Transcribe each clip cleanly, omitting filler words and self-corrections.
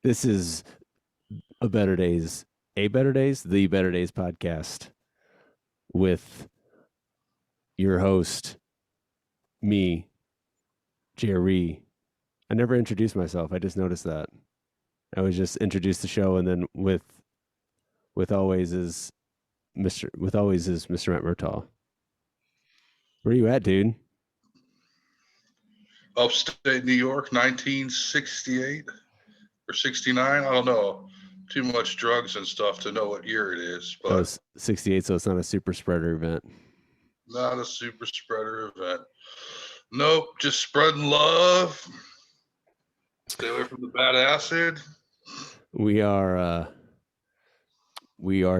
This is the Better Days podcast with your host, me, Jerry. I never introduced myself. I just noticed that. I was just introduced the show, and then with always is Mr. Matt Murtaugh. Where are you at, dude? Upstate New York, 1968 or 69. I don't know. Too much drugs and stuff to know what year it is, Oh, but 68, so it's not a super spreader event. not a super spreader event. Nope, just spreading love. Stay away from the bad acid. We are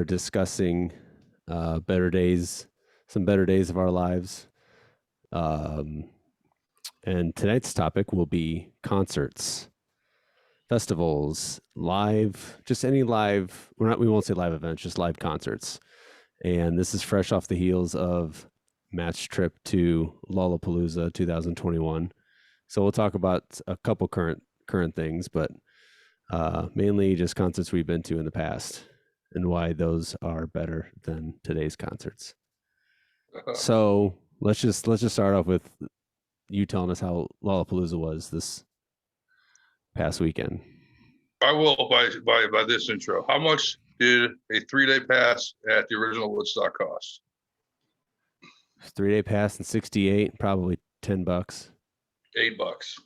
discussing better days, some better days of our lives. And tonight's topic will be concerts, festivals, live, just any live. We won't say live events, just live concerts. And this is fresh off the heels of Matt's trip to Lollapalooza 2021. So we'll talk about a couple current things, but mainly just concerts we've been to in the past and why those are better than today's concerts. So let's just start off with you telling us how Lollapalooza was this past weekend. I will by this intro. How much did a 3-day pass at the original Woodstock cost? 3-day pass in 68, probably $10. $8.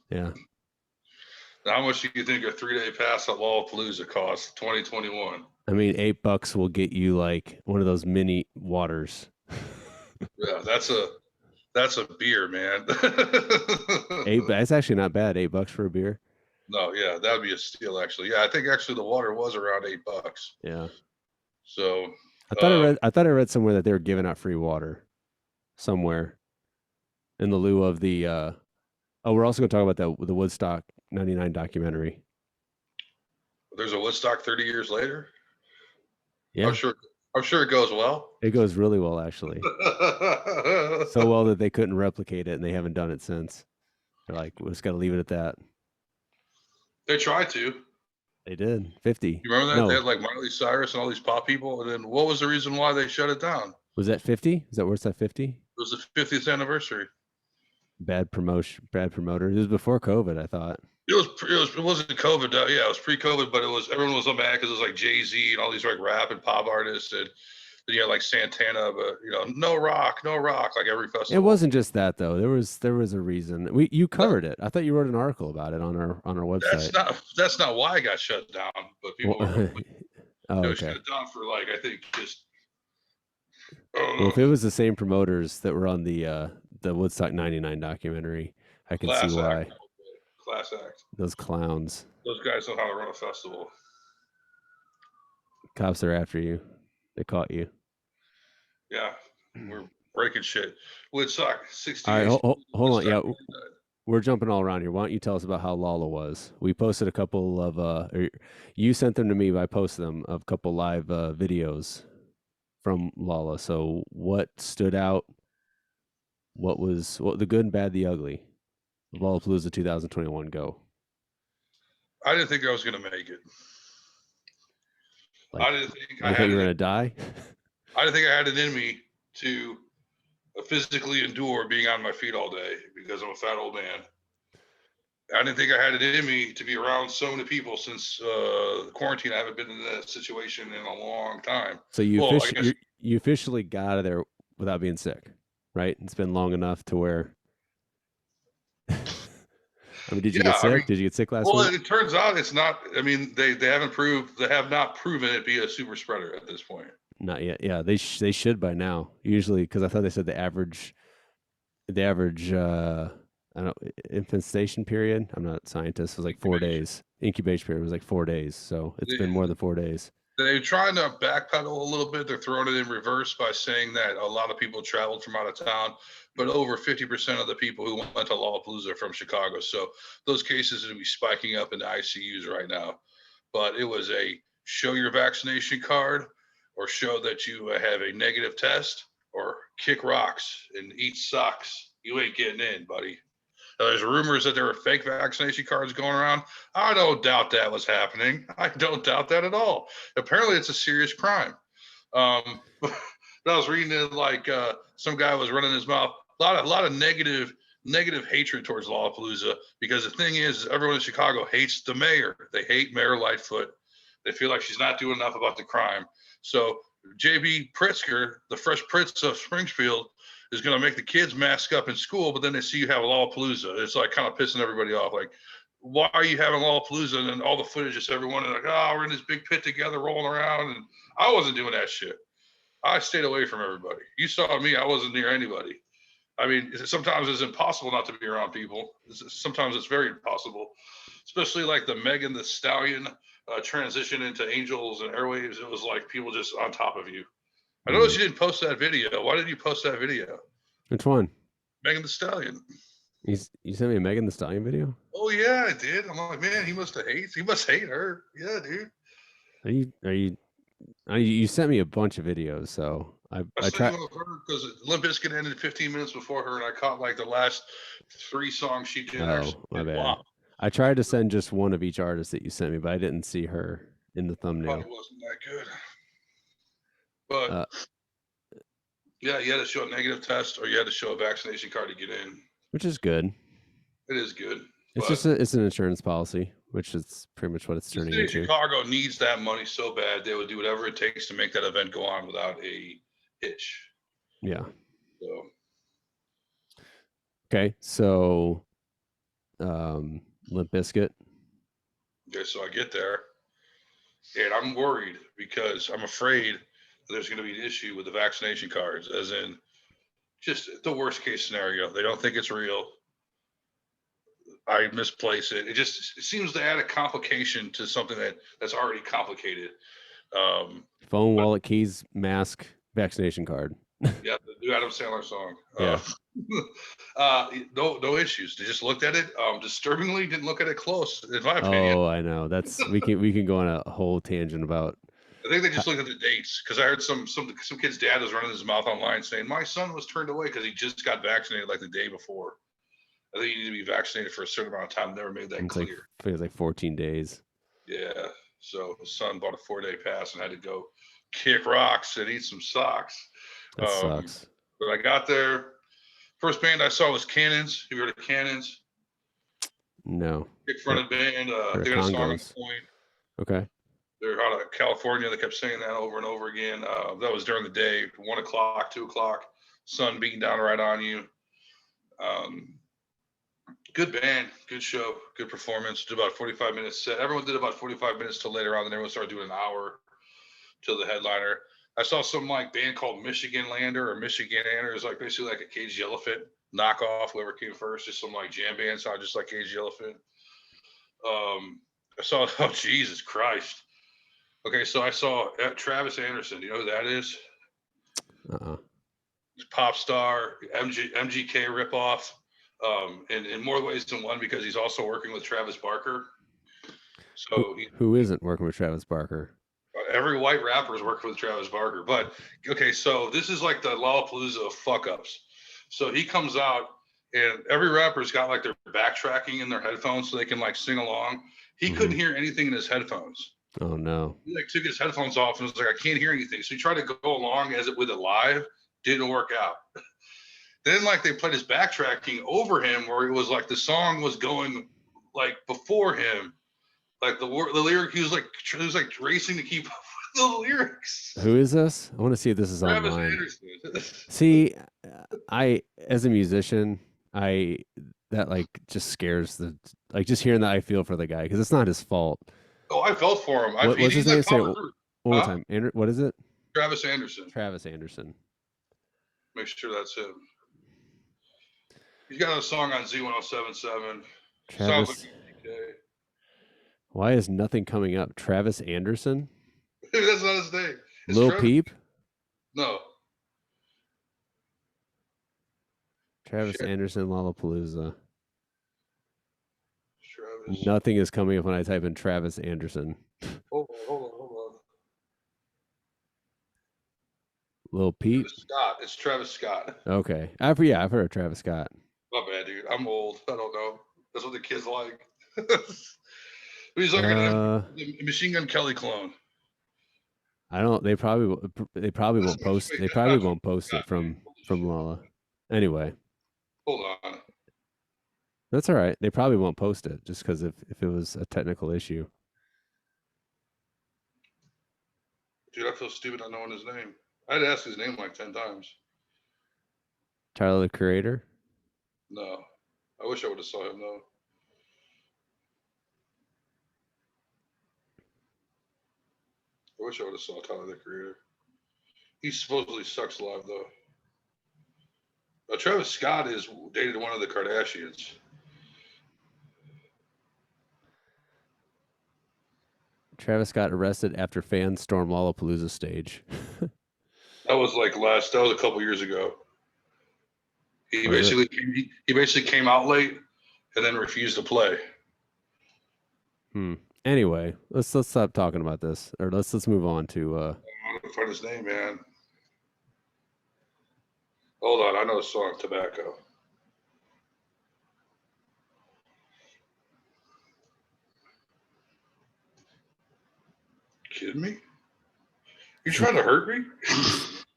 Yeah. Now, how much do you think a 3-day pass at Lollapalooza costs? 2021. I mean, $8 will get you like one of those mini waters. Yeah, that's a beer, man. That's actually not bad. $8 for a beer. No, yeah, that would be a steal, actually. Yeah, I think actually the water was around $8. Yeah. So I thought I read somewhere that they were giving out free water somewhere in the lieu of the we're also going to talk about the Woodstock 99 documentary. There's a Woodstock 30 years later? Yeah. I'm sure it goes well. It goes really well, actually. So well that they couldn't replicate it, and they haven't done it since. They're like, we just got to leave it at that. They tried to. They did. 50. You remember that? No. They had like Miley Cyrus and all these pop people, and then what was the reason why they shut it down? Was that 50? Is that where it's at 50? It was the 50th anniversary. Bad promoter. It was before COVID, I thought. It wasn't COVID. Yeah, it was pre-COVID, but everyone was so mad because it was like Jay-Z and all these like rap and pop artists, and then you had like Santana, but no rock, like every festival. It wasn't just that though. There was a reason. You covered it. I thought you wrote an article about it on our website. That's not why I got shut down, but people were okay. shut it down for like I think just. Well, if it was the same promoters that were on the Woodstock 99 documentary, I can see why. Class act. Those clowns. Those guys know how to run a festival. Cops are after you. They caught you. Yeah, we're breaking shit. Woodstock 68. All right, hold on. Yeah, we're jumping all around here. Why don't you tell us about how Lolla was? We posted a couple of you sent them to me, but I posted them of a couple live videos from Lolla. So what stood out? What the good and bad, the ugly? Lollapalooza 2021, go. I didn't think I was going to make it. I didn't think I thought you were going to die. I didn't think I had it in me to physically endure being on my feet all day because I'm a fat old man. I didn't think I had it in me to be around so many people since the quarantine. I haven't been in that situation in a long time. So you officially got out of there without being sick, right? It's been long enough to where. I mean, did you get sick? Did you get sick last week? Well, it turns out it's not. I mean, they have not proven it be a super spreader at this point. Not yet. Yeah, they should by now. Usually, because I thought they said the average I don't know, infestation period. I'm not a scientist. Was like 4 days. Incubation period was like 4 days. So it's been more than 4 days. They're trying to backpedal a little bit. They're throwing it in reverse by saying that a lot of people traveled from out of town, but over 50% of the people who went to Lollapalooza are from Chicago. So those cases will be spiking up in the ICUs right now. But it was a show your vaccination card or show that you have a negative test or kick rocks and eat socks. You ain't getting in, buddy. There's rumors that there were fake vaccination cards going around. I don't doubt that was happening. I don't doubt that at all. Apparently, it's a serious crime. But I was reading it like some guy was running his mouth. A lot of negative hatred towards Lollapalooza because the thing is everyone in Chicago hates the mayor. They hate Mayor Lightfoot. They feel like she's not doing enough about the crime. So JB Pritzker, the Fresh Prince of Springfield, is going to make the kids mask up in school, but then they see you have a Lollapalooza. It's like kind of pissing everybody off. Like, why are you having Lollapalooza? And then all the footage is everyone like, oh, we're in this big pit together rolling around. And I wasn't doing that shit. I stayed away from everybody. You saw me. I wasn't near anybody. I mean, sometimes it's impossible not to be around people. Sometimes it's very impossible, especially like the Megan the Stallion transition into Angels and Airwaves. It was like people just on top of you. I noticed you didn't post that video. Why did you post that video? Which one? Megan the Stallion. You sent me a Megan the Stallion video? Oh yeah, I did. I'm like, man, he must hate her. Yeah, dude. You sent me a bunch of videos, so I tried. Because Limp Bizkit ended 15 minutes before her, and I caught like the last 3 songs she did. Oh, my bad. Wow. I tried to send just one of each artist that you sent me, but I didn't see her in the thumbnail. Probably wasn't that good. But yeah, you had to show a negative test or you had to show a vaccination card to get in. Which is good. It is good. It's just it's an insurance policy, which is pretty much what it's turning into. Chicago needs that money so bad they would do whatever it takes to make that event go on without a hitch. Yeah. So. Okay, so Limp Bizkit. Okay, so I get there, and I'm worried because I'm afraid there's going to be an issue with the vaccination cards, as in just the worst case scenario. They don't think it's real. I misplace it. It seems to add a complication to something that's already complicated. Phone, wallet, keys, mask, vaccination card. Yeah, the new Adam Sandler song. Yeah. No issues. They just looked at it. Disturbingly, didn't look at it close, in my opinion. Oh, I know. That's we can go on a whole tangent about. I think they just looked at the dates because I heard some kid's dad was running his mouth online saying my son was turned away because he just got vaccinated like the day before. I think you need to be vaccinated for a certain amount of time. Never made that clear. I think it was like 14 days. Yeah. So his son bought a 4-day pass and had to go kick rocks and eat some socks. That sucks. But I got there. First band I saw was Cannons. Have you heard of Cannons? No. Kick-fronted band. They got a song on Point. Okay. They're out of California. They kept saying that over and over again. That was during the day, 1 o'clock, 2 o'clock, sun beating down right on you. Good band, good show, good performance. Did about 45 minutes set. Everyone did about 45 minutes till later on. Then everyone started doing an hour till the headliner. I saw some like band called Michigan Lander or Michigan Lander. It's like basically like a Caged Elephant knockoff, whoever came first. Just some like jam band sound just like Caged Elephant. I saw, oh, Jesus Christ. Okay, so I saw Travis Anderson. Do you know who that is? Pop star, MGK ripoff. In more ways than one, because he's also working with Travis Barker. So who isn't working with Travis Barker? Every white rapper is working with Travis Barker. But okay, so this is like the Lollapalooza of fuck ups. So he comes out and every rapper's got like their backtracking in their headphones so they can like sing along. He couldn't hear anything in his headphones. Oh no. He like took his headphones off and was like, I can't hear anything. So he tried to go along with it live, didn't work out. Then like they played his backtracking over him where it was like the song was going like before him. Like the lyric, he was like racing to keep up with the lyrics. Who is this? I want to see if this is Travis online. Anderson. See, as a musician, that like just scares just hearing that I feel for the guy because it's not his fault. Oh, I felt for him. What's his name? Say it one more time. What is it? Travis Anderson. Travis Anderson. Make sure that's him. He's got a song on Z1077. Travis. Sounds like Why is nothing coming up? Travis Anderson? That's not his name. Lil Peep? No. Travis Anderson, Lollapalooza. Travis. Nothing is coming up when I type in Travis Anderson. Hold on. Lil Peep? Scott. It's Travis Scott. Okay. I've heard of Travis Scott. My bad, dude. I'm old. I don't know. That's what the kids like. He's like Uh, a Machine Gun Kelly clone. I don't. They probably This won't one, post. wait, They that's probably not won't post it dude. Holy from shit. Lola. Anyway, Hold on. that's all right. They probably won't post it just because if it was a technical issue. Dude, I feel stupid not knowing his name. I had to ask his name like 10 times. Tyler the Creator. No. I wish I would have saw him though. I wish I would have saw Tyler the Creator. He supposedly sucks live though. Travis Scott is dated one of the Kardashians. Travis got arrested after fans stormed Lollapalooza stage. That was like that was a couple years ago. Was it? He basically came out late and then refused to play. Anyway, let's stop talking about this, or let's move on to. I don't find his name, man. Hold on, I know the song Tobacco. Kidding me? You trying to hurt me?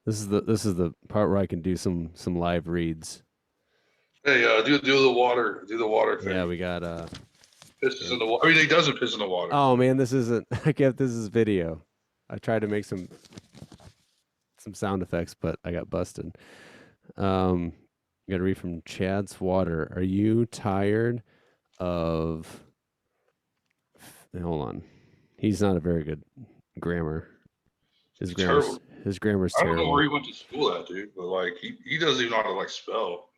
This is the part where I can do some live reads. Hey, do the water thing. Yeah, we got Pisses in the water. I mean, he doesn't piss in the water. Oh man, this isn't. I get this is video. I tried to make some sound effects, but I got busted. Got to read from Chad's Water. Are you tired of? Hold on, he's not a very good grammar. His grammar's Terrible. his grammar's I don't know where terrible. he went to school at, dude. But like, he doesn't even know how to like spell.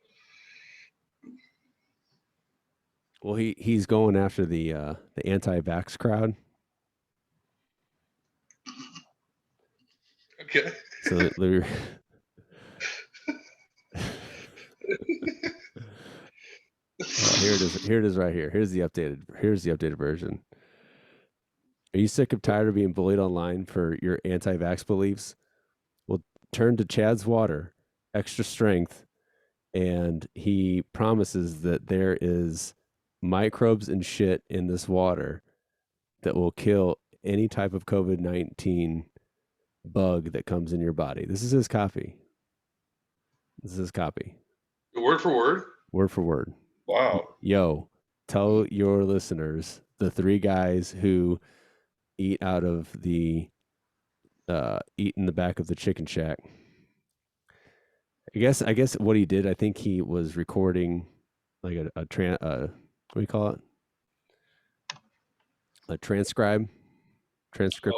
Well, he's going after the anti-vax crowd. Okay. So here it is. Here it is right here. Here's the updated version. Are you sick of tired of being bullied online for your anti-vax beliefs? Well, turn to Chad's Water, extra strength, and he promises that there is microbes and shit in this water that will kill any type of COVID-19 bug that comes in your body. This is his copy. This is his copy. Word for word. Word for word. Wow. Yo, tell your listeners the three guys who eat out of the eat in the back of the chicken shack. I guess what he did, I think he was recording like what do you call it? A Oh, transcriptor.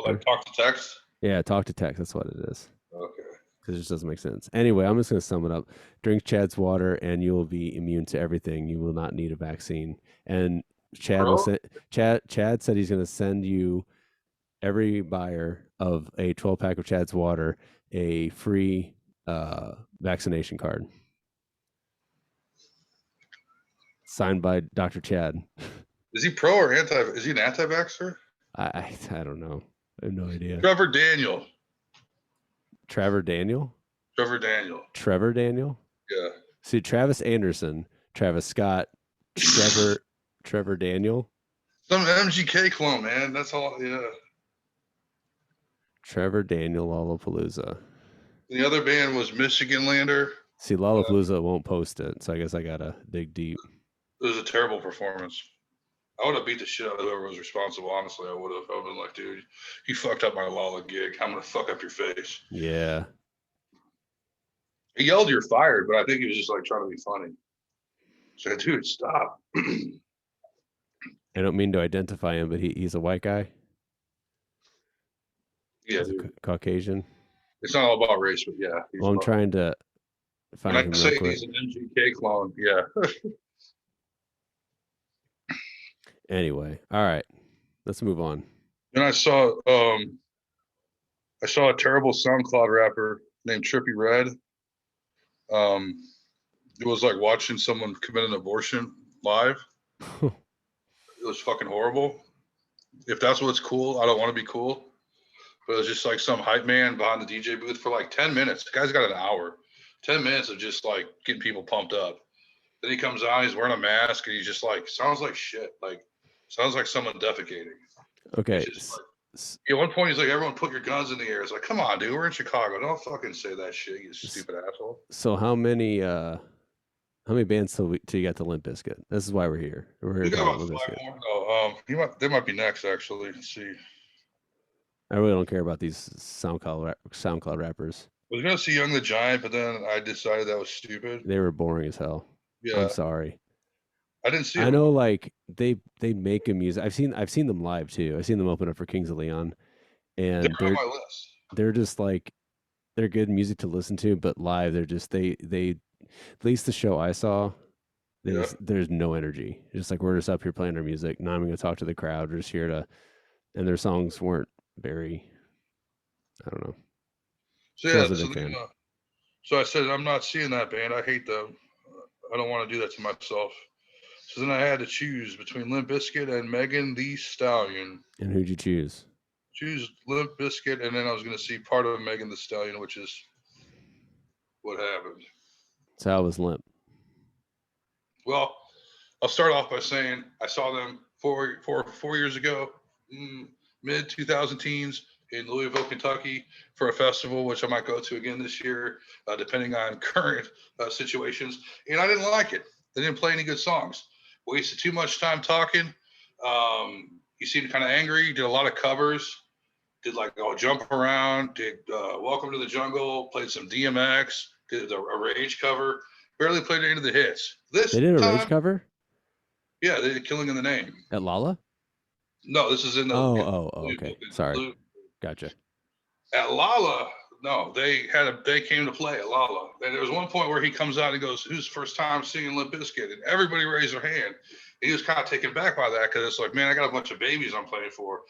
like talk to text. Yeah, talk to text. That's what it is. Okay. Because it just doesn't make sense. Anyway, I'm just going to sum it up. Drink Chad's water, and you will be immune to everything. You will not need a vaccine. And Bro, Chad said he's going to send you, every buyer of a 12-pack of Chad's water, a free vaccination card signed by Dr. Chad. is he pro or anti? Is he an anti-vaxxer? I don't know. I have no idea. Trevor Daniel. Trevor Daniel. Trevor Daniel. Yeah. See, Travis Anderson, Travis Scott, Trevor Daniel. Some MGK clone, man. That's all. Yeah. Trevor Daniel Lollapalooza. The other band was Michigan Lander. See, Lollapalooza won't post it, so I guess I gotta dig deep. It was a terrible performance. I would have beat the shit out of whoever was responsible. Honestly, I would have. I would have been like, dude, you fucked up my Lolla gig. I'm gonna fuck up your face. Yeah. He yelled, "You're fired," but I think he was just like trying to be funny. So, dude, stop. I don't mean to identify him, but he's a white guy. Yeah, He's a dude. Caucasian. It's not all about race, but yeah. Well, I'm trying to find him When I real say quick. he's an MGK clone, yeah. Anyway, all right, let's move on. Then I saw a terrible SoundCloud rapper named Trippy Red. It was like watching someone commit an abortion live. It was fucking horrible. If that's what's cool, I don't want to be cool. But it was just like some hype man behind the DJ booth for like 10 minutes. The guy's got an hour. 10 minutes of just like getting people pumped up. Then he comes out, he's wearing a mask, and he's just like, sounds like shit. Like, sounds like someone defecating. He's Okay. just like, at one point, he's like, everyone put your guns in the air. It's like, come on, dude, we're in Chicago. Don't fucking say that shit, you stupid asshole. So how many bands till you got to Limp Bizkit? This is why we're here. We're here We to got talk about about Limp 5 Bizkit. more. They might be next, actually. Let's see. I really don't care about these SoundCloud rappers. I was gonna see Young the Giant, but then I decided that was stupid. They were boring as hell. Yeah, I'm sorry. I didn't see I them. know, like they make a music. I've seen them live too. I've seen them open up for Kings of Leon, and They're on my list. they're just like they're good music to listen to, but live they're just they at least the show I saw, Yeah. there's no energy. Just like we're just up here playing our music. Now I'm going to talk to the crowd. We're just here to, and their songs weren't very. I don't know. So So I yeah, was a big fan. so I said I'm not seeing that band. I hate them. I don't want to do that to myself. So then I had to choose between Limp Bizkit and Megan Thee Stallion. And who'd you choose? Choose Limp Bizkit, and then I was going to see part of Megan Thee Stallion, which is what happened. So how was Limp? Well, I'll start off by saying I saw them 4 years ago, mid 2000 teens in Louisville, Kentucky, for a festival, which I might go to again this year, depending on current situations. And I didn't like it. They didn't play any good songs. Wasted too much time talking. He seemed kind of angry. Did a lot of covers. Did like Jump Around. Did Welcome to the Jungle. Played some DMX. Did a Rage cover. Barely played any of the hits. They did a Rage cover? Yeah, they did Killing in the Name. At Lolla? No, this is in the. Oh, okay. Sorry. Gotcha. At Lolla, no, they came to play at Lolla. And there was one point where he comes out and goes, "Who's first time singing Limp Bizkit?" And everybody raised their hand. And he was kind of taken back by that because it's like, man, I got a bunch of babies I'm playing for.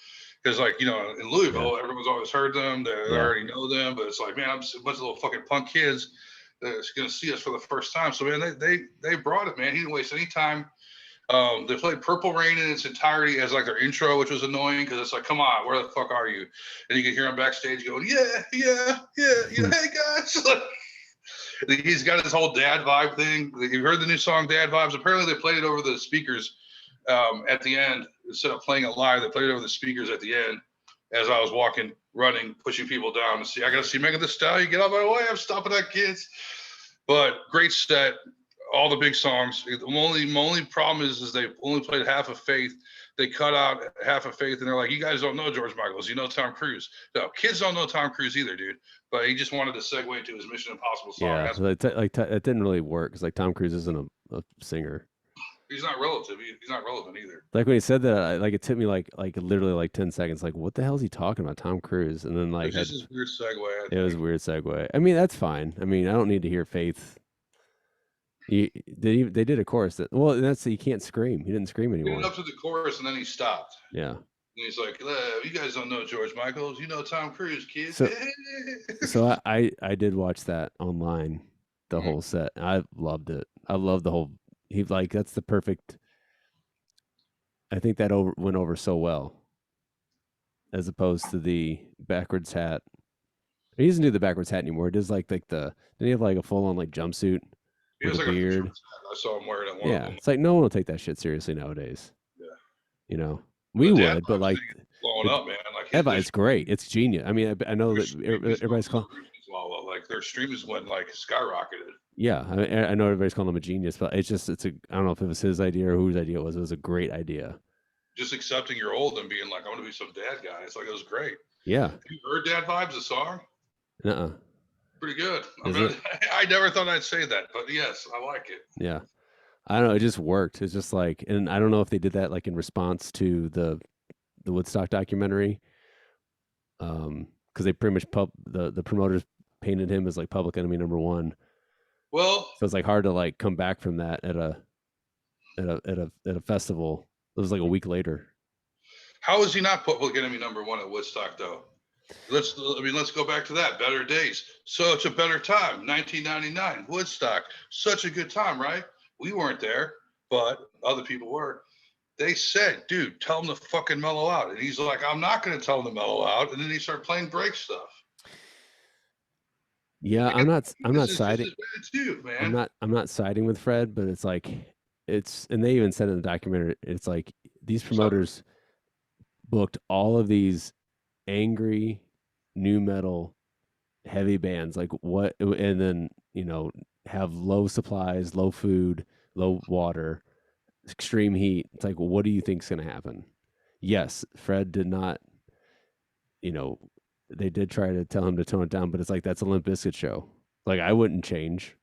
Because like, in Louisville, everyone's always heard them. They already know them. But it's like, man, I'm just a bunch of little fucking punk kids that's going to see us for the first time. So man, they brought it, man. He didn't waste any time. They played Purple Rain in its entirety as like their intro, which was annoying because it's like, come on, where the fuck are you? And you can hear him backstage going, hey guys. He's got his whole dad vibe thing. You heard the new song Dad Vibes? Apparently they played it over the speakers at the end. Instead of playing it live, they played it over the speakers at the end as I was walking, running, pushing people down to see. I got to see Megan Thee Stallion. Get out of my way. I'm stopping at kids. But great set. All the big songs. The only problem is they only played half of Faith. They cut out half of Faith, and they're like, "You guys don't know George Michaels. You know Tom Cruise." No, kids don't know Tom Cruise either, dude. But he just wanted to segue into his Mission Impossible song. Yeah, it didn't really work because like Tom Cruise isn't a singer. He's not relative. He's not relevant either. Like when he said that, like it took me like literally like 10 seconds. Like, what the hell is he talking about? Tom Cruise, and then like this is weird segue. It was a weird segue. I mean, that's fine. I mean, I don't need to hear Faith. They did a chorus that he can't scream. He didn't scream anymore. He went up to the chorus and then he stopped. Yeah. And he's like, "You guys don't know George Michaels. You know Tom Cruise, kids." So I did watch that online, the whole set. I loved it. I love the whole. That's the perfect. I think that went over so well, as opposed to the backwards hat. He doesn't do the backwards hat anymore. He does like the. Didn't he have like a full on like jumpsuit? He was with like a beard. I saw him wearing it. Yeah, it's like no one will take that shit seriously nowadays. Yeah, we would, but like blowing up, man. Like it's great. It's genius. I mean, I know that everybody's calling. Like their streams went like skyrocketed. Yeah, I know everybody's calling him a genius, but I don't know if it was his idea or whose idea it was. It was a great idea. Just accepting you're old and being like, "I want to be some dad guy." It's like it was great. Yeah. Have you heard Dad Vibes, the song? Uh-uh. Pretty good. I never thought I'd say that, but yes, I like it. Yeah. I don't know. It just worked. It's just like, and I don't know if they did that like in response to the Woodstock documentary. Because they pretty much the promoters painted him as like public enemy number one. Well, so it's like hard to like come back from that at a festival. It was like a week later. How is he not public enemy number one at Woodstock though? Let's go back to that. Better days. Such a better time. 1999, Woodstock. Such a good time, right? We weren't there, but other people were. They said, dude, tell him to fucking mellow out. And he's like, I'm not going to tell him to mellow out. And then he started playing break stuff. Yeah, I get I'm not this is just siding as bad too, man. I'm not siding with Fred, but it's like it's and they even said in the documentary, it's like these Suckers. promoters booked all of these angry new metal heavy bands like what and then, have low supplies, low food, low water, extreme heat. It's like, well, what do you think's going to happen? Yes, Fred did not, you know, they did try to tell him to tone it down, but it's like that's a Limp Bizkit show. Like I wouldn't change.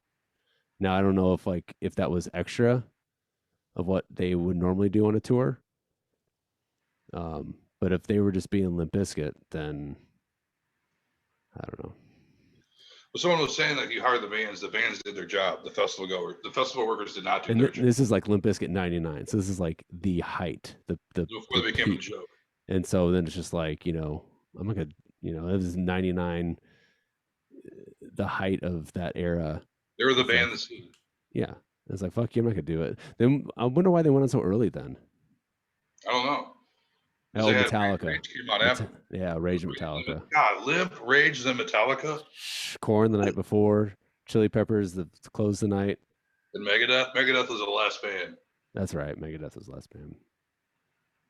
Now I don't know if that was extra of what they would normally do on a tour. But if they were just being Limp Bizkit, then I don't know. But someone was saying like you hired the bands did their job. The festival workers did not do And their job this is like Limp Bizkit '99, so this is like the height, before the they became a peak. joke. And so then it's just like, I'm not gonna, it was '99, the height of that era. They were the It's like, band that succeeded. yeah, it's like fuck you, I'm not gonna do it. Then I wonder why they went on so early then. I don't know because Oh, they had Metallica, Rage came out after. Yeah, Rage Metallica, God, Limp, Rage, then Metallica, Corn the night before, Chili Peppers the close the night. and Megadeth. Megadeth was the last band. That's right, Megadeth was last band.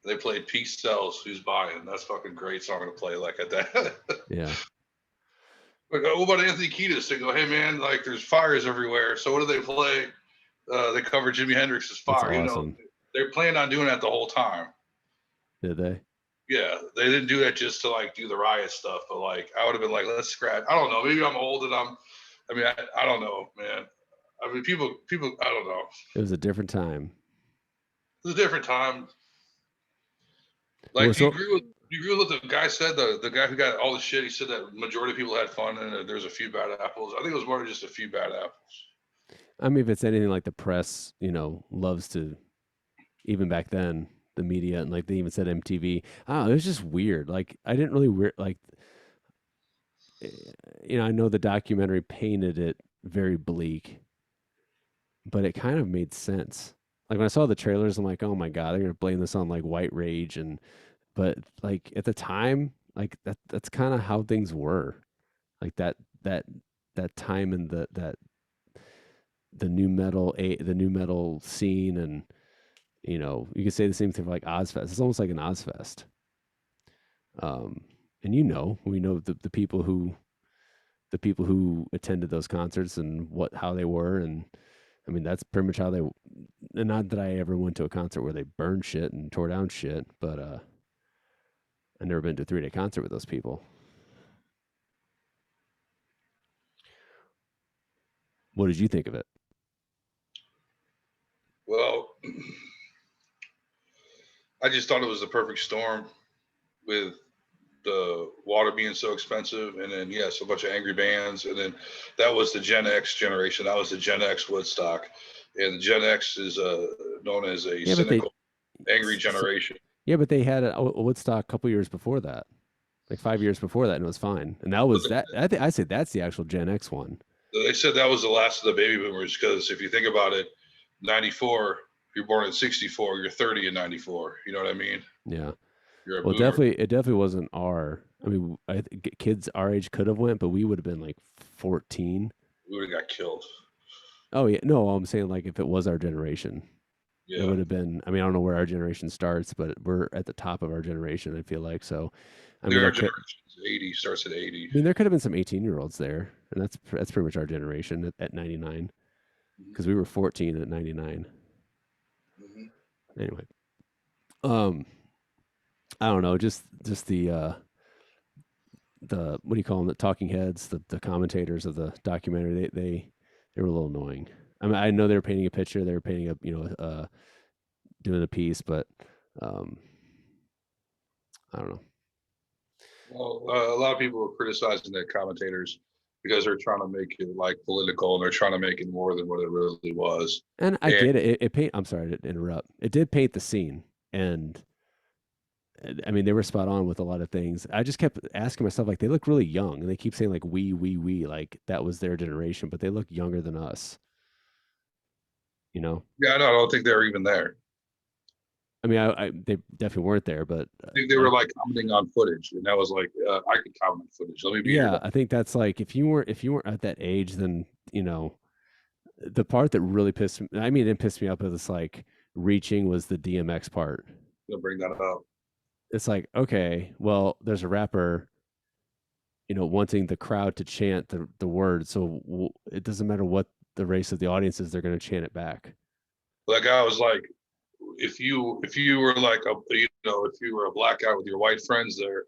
They played Peace Sells, Who's Buying. That's fucking great song to play like at that. Yeah, Like, what about Anthony Kiedis? They go, hey man, like there's fires everywhere. So what do they play? They cover Jimi Hendrix's that's Fire. awesome. They're planning on doing that the whole time. Did they? Yeah, they didn't do that just to like do the riot stuff, but like I would have been like, let's scratch. I don't know. Maybe I'm old and I don't know, man. I mean, people, I don't know. It was a different time. It was a different time. Well, Like, so do you agree with what the guy said? The guy who got all the shit. He said that majority of people had fun and there's a few bad apples. I think it was more than just a few bad apples. I mean, if it's anything like the press, loves to, even back then, the media and like they even said MTV. Oh, it was just weird. Like I didn't really like, eh, I know the documentary painted it very bleak, but it kind of made sense. Like when I saw the trailers, I'm like, oh my god, they're gonna blame this on like white rage but like at the time, like that's kind of how things were. Like that that time in the new metal scene, and you could say the same thing for like Ozfest. It's almost like an Ozfest. Um, and we know the people who attended those concerts and how they were, and I mean that's pretty much how they. And not that I ever went to a concert where they burned shit and tore down shit, but I never been to a 3-day concert with those people. What did you think of it? Well, I just thought it was the perfect storm with the water being so expensive, and then yes, a bunch of angry bands, and then that was the Gen X generation. That was the Gen X Woodstock, and the Gen X is known as a Yeah, but they cynical, angry generation. yeah, but they had a Woodstock a couple years before that, like 5 years before that, and it was fine. And that was that. I say that's the actual Gen X one. They said that was the last of the baby boomers because if you think about it, 94, if you're born in 64, you're 30 in 94. You know what I mean? Yeah. You're a Well, boomer. it definitely wasn't our. I mean, I think kids our age could have went, but we would have been like 14. We would have got killed. Oh yeah, no, I'm saying like if it was our generation, it Yeah. would have been. I mean, I don't know where our generation starts, but we're at the top of our generation. I feel like so. I mean, Our generation is 80, starts at 80. there could have been some 18-year-olds there, and that's pretty much our generation at 99 because we were 14 at 99. Mm-hmm. Anyway, um, I don't know, just the what do you call them? The talking heads, the commentators of the documentary. They were a little annoying. I mean, I know they were painting a picture. They were painting a doing a piece, but um, I don't know. Well, a lot of people were criticizing the commentators because they're trying to make it like political and they're trying to make it more than what it really was. And I And get it. It paint. I'm sorry to interrupt. It did paint the scene, and I mean they were spot on with a lot of things. I just kept asking myself, like, they look really young, and they keep saying like we, like that was their generation, but they look younger than us. You know? yeah, no, I don't think they were even there. I mean, they definitely weren't there, but I think they were like commenting on footage, and that was like, I could comment on footage. Let me be here. yeah, I think that's like if you weren't at that age, then you know the part that really pissed me. I mean, it pissed me off, but it's like reaching was the DMX part. To bring that up. It's like, okay, well, there's a rapper, wanting the crowd to chant the word, so it doesn't matter what the race of the audience is, they're going to chant it back. That guy was like, if you were like if you were a black guy with your white friends there,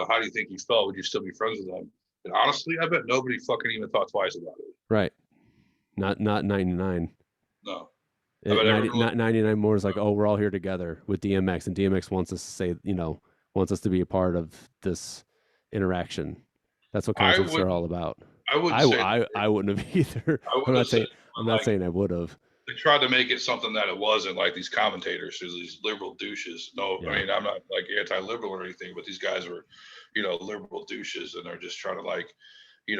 how do you think you felt? Would you still be friends with them? And honestly, I bet nobody fucking even thought twice about it. Right. Not 99. No, I It, bet 90, everyone. not 99 more is like, oh, we're all here together with DMX, and DMX wants us to say, wants us to be a part of this interaction. That's what I concerts are wouldn't. all about. I wouldn't say. I wouldn't have either. I wouldn't have said. I'm But not like, saying I would have. they tried to make it something that it wasn't. Like these commentators, who's these liberal douches. No, I Yeah. mean I'm not like anti-liberal or anything, but these guys were, liberal douches, and they're just trying to like, they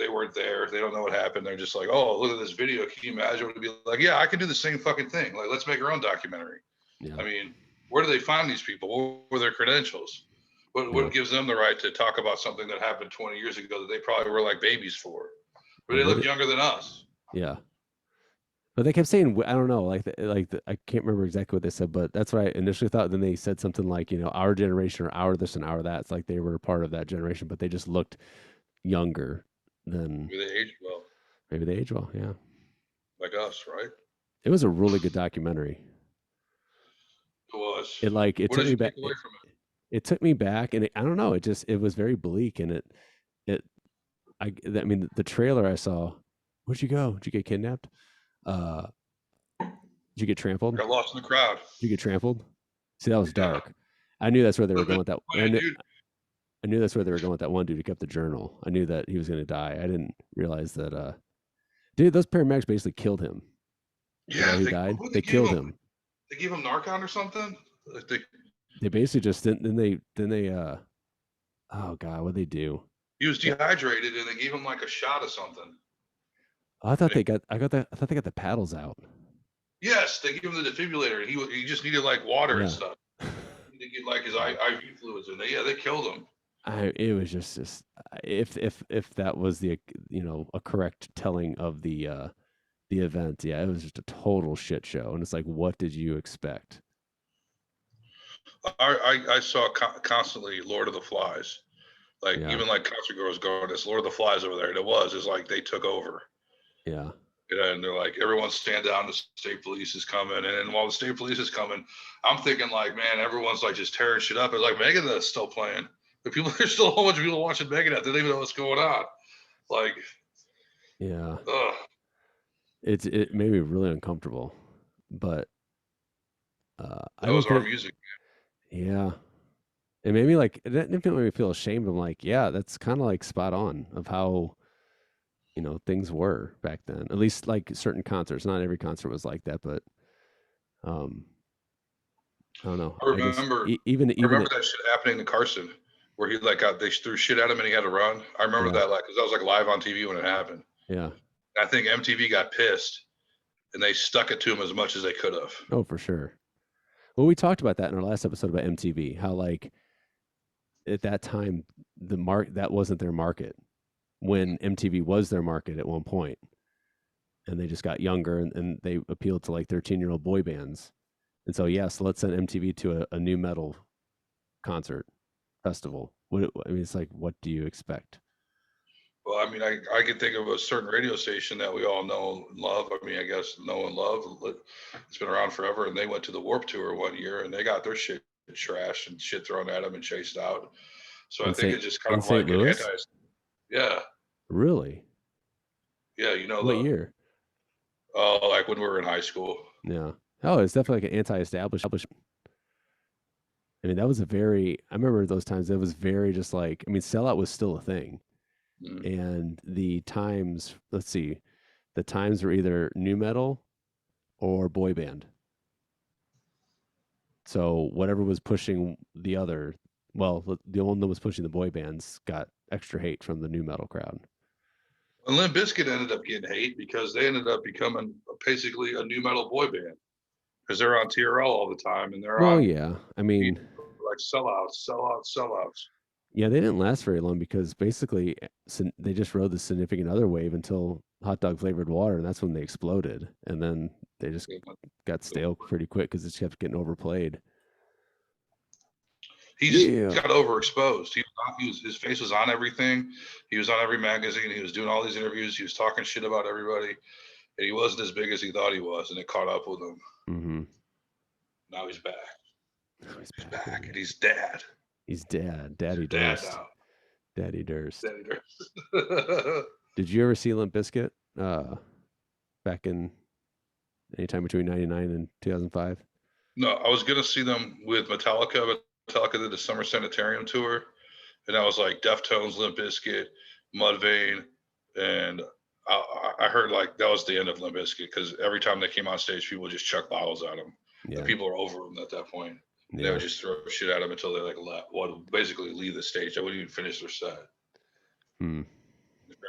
weren't there. They don't know what happened. They're just like, oh, look at this video. Can you imagine what it'd be like? Yeah, I can do the same fucking thing. Like, let's make our own documentary. Yeah. I mean, where do they find these people? What were their credentials? What Yeah. gives them the right to talk about something that happened 20 years ago that they probably were like babies for? But Yeah, they look younger than us. yeah. But they kept saying, I don't know, I can't remember exactly what they said, but that's what I initially thought. Then they said something like, our generation or our this and our that. It's like they were a part of that generation, but they just looked younger than Maybe they age well, maybe they age well. Yeah. like us, right? It was a really good documentary. It was. It What took did me you back. take away from it? It took me back, and I don't know. It was very bleak, and it, I mean, the trailer I saw, where'd you go? Did you get kidnapped? Uh, did you get trampled? Got lost in the crowd. Did you get trampled? See, that was Yeah, dark. I knew that's where they were going with that. man, dude. I knew that's where they were going with that one dude who kept the journal. I knew that he was going to die. I didn't realize that. Dude, those paramedics basically killed him. The guy Yeah, who they died, what they they gave killed him. him. They gave him Narcon or something. Like They basically just then they oh god, what they do? he was dehydrated, and they gave him like a shot of something. Oh, I thought they got the paddles out. Yes, they gave him the defibrillator, and he just needed like water and Yeah. stuff. He needed to get like his IV fluids, and they killed him. It was just if that was the a correct telling of the event, yeah, it was just a total shit show, and it's like, what did you expect? I saw constantly Lord of the Flies, like Yeah, even like concert goers going, "It's Lord of the Flies over there," and it's like they took over. yeah, And they're like, everyone stand down. The state police is coming, and then while the state police is coming, I'm thinking like, man, everyone's like just tearing shit up. It's like Megadeth's still playing. The people There's still a whole bunch of people watching Megadeth. They don't even know what's going on. Like, yeah. ugh. It made me really uncomfortable, but I That don't was our think, music. yeah, it made me like it didn't make me feel ashamed. I'm like, yeah, that's kind of like spot on of how things were back then. At least like certain concerts. Not every concert was like that, but um, I don't know. I remember, I Even remember that shit happening to Carson, where he like they threw shit at him and he had to run. I remember yeah, that like because I was like live on TV when it happened. yeah. And I think MTV got pissed and they stuck it to him as much as they could have. Oh, for sure. Well, we talked about that in our last episode about MTV. How like at that time that wasn't their market when MTV was their market at one point, and they just got younger and they appealed to like 13-year-old boy bands. And so yes, let's send MTV to a new metal concert festival. I mean, it's like, what do you expect? Well, I mean, I can think of a certain radio station that we all know and love. I mean, I guess know and love. It's been around forever, and they went to the Warp Tour one year, and they got their shit trashed and shit thrown at them and chased out. So I think it's just kind In of St. like an Louis? yeah, Really? yeah, What year? like when we were in high school. Yeah. Oh, it's definitely like an anti-establishment. I mean, that was a very. I remember those times. It was very just like. I mean, sellout was still a thing, Mm. and the times. Let's see, the times were either new metal or boy band. So whatever was pushing the other, well, the one that was pushing the boy bands got extra hate from the new metal crowd. And Limp Bizkit ended up getting hate because they ended up becoming basically a new metal boy band. because they're on TRL all the time, and they're Well, on yeah. I mean, like sellouts, sellouts, sellouts. yeah, they didn't last very long because basically they just rode the significant other wave until hot dog flavored water, and that's when they exploded. And then they just got stale pretty quick because it just kept getting overplayed. He just Yeah. got overexposed. His face was on everything. He was on every magazine. He was doing all these interviews. He was talking shit about everybody, and he wasn't as big as he thought he was, and it caught up with him. Mm-hmm. Now he's back. He's back, and he's dad. He's dad. Daddy Dad Durst. now. Daddy Durst. Daddy Durst. Did you ever see Limp Bizkit? Back in anytime between '99 and 2005. No, I was gonna see them with Metallica. Metallica did the Summer Sanitarium tour, and I was like Deftones, Limp Bizkit, Mudvayne, and I heard like that was the end of Limp Bizkit because every time they came on stage, people would just chuck bottles at them. Yeah. And people were over them at that point. Yeah. They would just throw shit at them until they like would basically leave the stage. They wouldn't even finish their set. Hmm.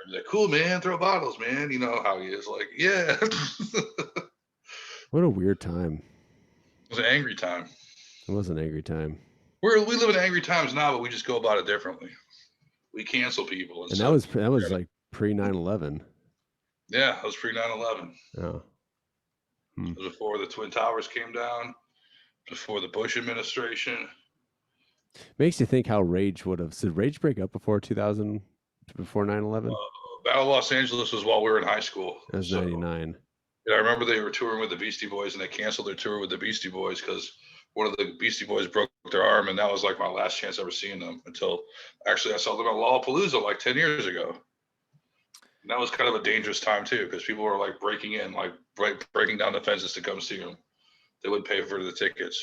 Like, cool, man, throw bottles, man. You know how he is. Like, yeah. What a weird time. It was an angry time. It was an angry time. We live in angry times now, but we just go about it differently. We cancel people, and that was like pre 9/11. Yeah, that was pre 9/11. Oh. Hmm. It was before the Twin Towers came down, before the Bush administration. Makes you think how Rage would have. Did Rage break up before 2000? Before 9/11? Battle of Los Angeles was while we were in high school. That was 99. Yeah, I remember they were touring with the Beastie Boys, and they canceled their tour with the Beastie Boys because one of the Beastie Boys broke their arm, and that was like my last chance ever seeing them until actually I saw them at Lollapalooza like 10 years ago. And that was kind of a dangerous time too because people were like breaking in, like breaking down the fences to come see them. They wouldn't pay for the tickets.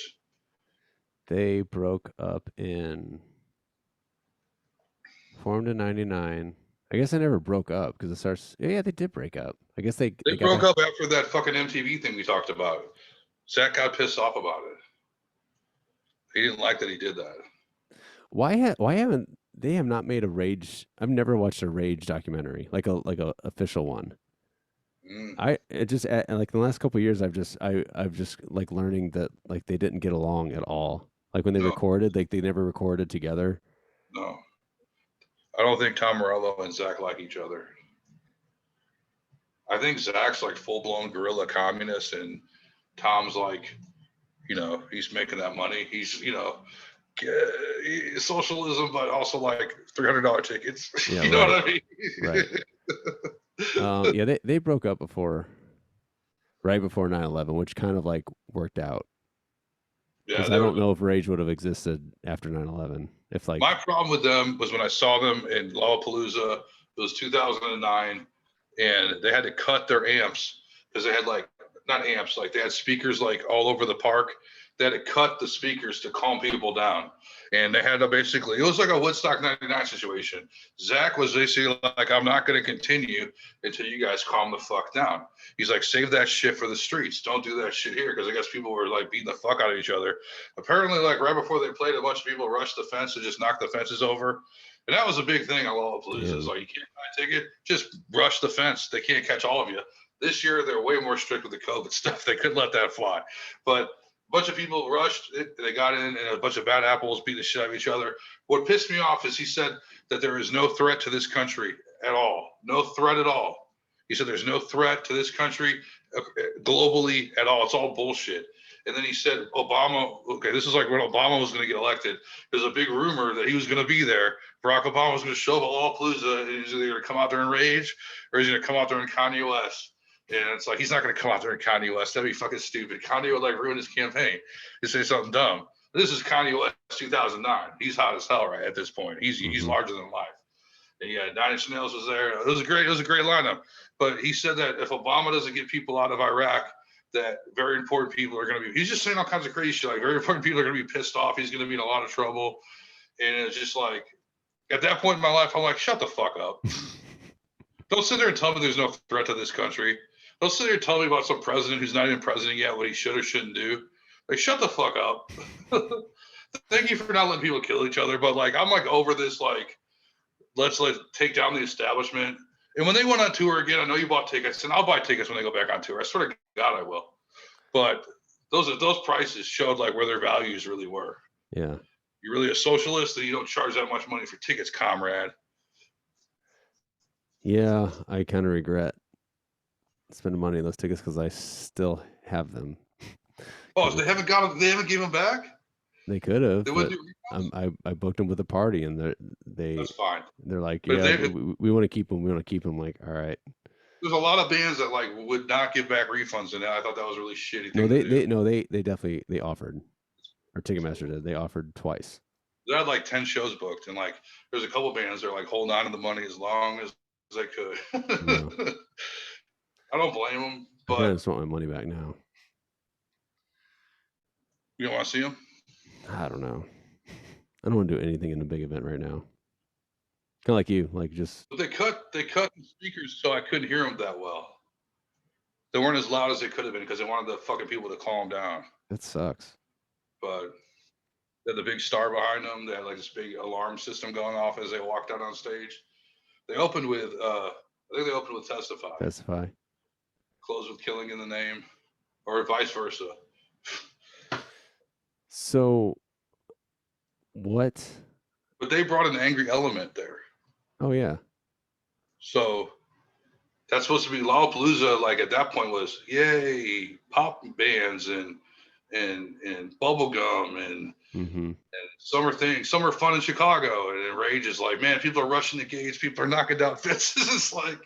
They broke up formed in 99. I guess they never broke up because it starts. Yeah, they did break up. I guess they broke up after that fucking MTV thing we talked about. Zach got pissed off about it. He didn't like that he did that. Why haven't they have not made a Rage? I've never watched a Rage documentary, like a official one. It just like in the last couple of years, I've just like learning that like they didn't get along at all. Like when they recorded, like they never recorded together. No, I don't think Tom Morello and Zach like each other. I think Zach's like full blown guerrilla communist, and Tom's like, you know, he's making that money. He's, you know, socialism, but also like $300 tickets. Yeah, you know what I mean? Right. Yeah, they broke up right before 9/11, which kind of like worked out. Because I don't know if Rage would have existed after 9/11. If like my problem with them was when I saw them in Lollapalooza, it was 2009, and they had to cut their amps because they had like not amps, like they had speakers like all over the park. They had to cut the speakers to calm people down. And they had to basically, it was like a Woodstock 99 situation. Zach was basically like, I'm not going to continue until you guys calm the fuck down. He's like, save that shit for the streets. Don't do that shit here. Because I guess people were like beating the fuck out of each other. Apparently, like right before they played, a bunch of people rushed the fence and just knocked the fences over. And that was a big thing on Lollapalooza. It's like, you can't buy a ticket, just rush the fence. They can't catch all of you. This year, they're way more strict with the COVID stuff. They couldn't let that fly. But a bunch of people rushed it. They got in, and a bunch of bad apples beat the shit out of each other. What pissed me off is he said that there is no threat to this country at all. No threat at all. He said there's no threat to this country globally at all. It's all bullshit. And then he said Obama, okay, this is like when Obama was going to get elected. There's a big rumor that he was going to be there. Barack Obama was going to show up at Lollapalooza, and he's either going to come out there and rage, or he's going to come out there and Kanye West. And it's like, he's not going to come out there and Kanye West. That'd be fucking stupid. Kanye would like ruin his campaign and say something dumb. This is Kanye West 2009. He's hot as hell right at this point. He's larger than life. And yeah, Nine Inch Nails was there. It was a great lineup. But he said that if Obama doesn't get people out of Iraq, that very important people are going to be, he's just saying all kinds of crazy shit. Like very important people are going to be pissed off. He's going to be in a lot of trouble. And it's just like, at that point in my life, I'm like, shut the fuck up. Don't sit there and tell me there's no threat to this country. Don't sit there and tell me about some president who's not even president yet, what he should or shouldn't do. Like, shut the fuck up. Thank you for not letting people kill each other. But like, I'm like over this, like, let's take down the establishment. And when they went on tour again, I know you bought tickets, and I'll buy tickets when they go back on tour. I swear to God I will. But those prices showed like where their values really were. Yeah. You're really a socialist, and you don't charge that much money for tickets, comrade. Yeah, I kind of regret spending money on those tickets because I still have them. Oh, Because they haven't got them. They haven't given them back. they could have, They wouldn't but do refunds. I booked them with a party, and That's fine. they're like, But if yeah, they, we want to keep them. We want to keep them. Like, all right. there's a lot of bands that like would not give back refunds, and I thought that was a really shitty No, thing to do. they definitely they offered. Or Ticketmaster did. They offered twice. They had like 10 shows booked, and like there's a couple bands that are like holding on to the money as long as they could. Yeah. I don't blame them, I kind of but just want my money back now. you don't want to see them. I don't know. I don't want to do anything in a big event right now. Kind of like you, like just But they cut the speakers so I couldn't hear them that well. They weren't as loud as they could have been because they wanted the fucking people to calm down. that sucks. But they had the big star behind them. They had like this big alarm system going off as they walked out on stage. They opened with I think they opened with Testify, Testify. closed with Killing in the Name, or vice versa. So, what? But they brought an angry element there. Oh yeah. So that's supposed to be Lollapalooza. Like at that point was yay pop bands and bubblegum and Mm-hmm. summer fun in Chicago. And then Rage is like, man, people are rushing the gates, people are knocking down fences. It's like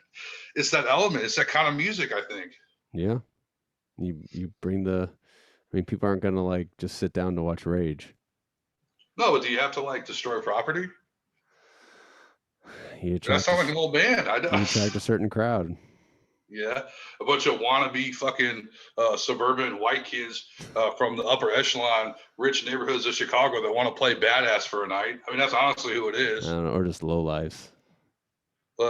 it's that element, it's that kind of music, I think. Yeah. You bring the. I mean, people aren't gonna like just sit down to watch Rage. No, but do you have to like destroy property? You That attract sounds like an old band. you attract a certain crowd. Yeah, a bunch of wannabe fucking suburban white kids from the upper echelon, rich neighborhoods of Chicago that want to play badass for a night. I mean, that's honestly who it I is. don't know, or just low lives. Uh,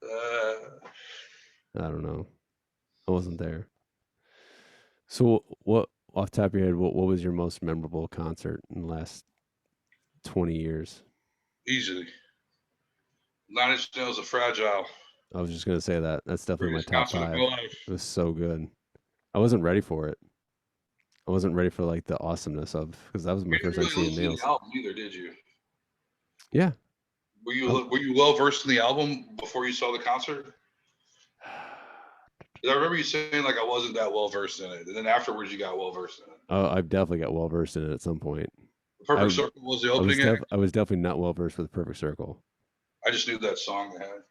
I don't know. I wasn't there. So, what off the top of your head? What was your most memorable concert in the last 20 years? easily. Nine Inch Nails are fragile. I was just gonna say that. That's definitely my Greatest top concert of my 5. life. It was so good. I wasn't ready for it. I wasn't ready for like the awesomeness of because that was my You first didn't time really seeing listen to Nails. the album either, did you? Yeah. I- Were you well versed in the album before you saw the concert? 'Cause I remember you saying like I wasn't that well versed in it, and then afterwards you got well versed in it. Oh, I definitely got well versed in it at some point. The Perfect I Circle was the I was opening act. I was definitely not well versed with Perfect Circle. I just knew that song they had.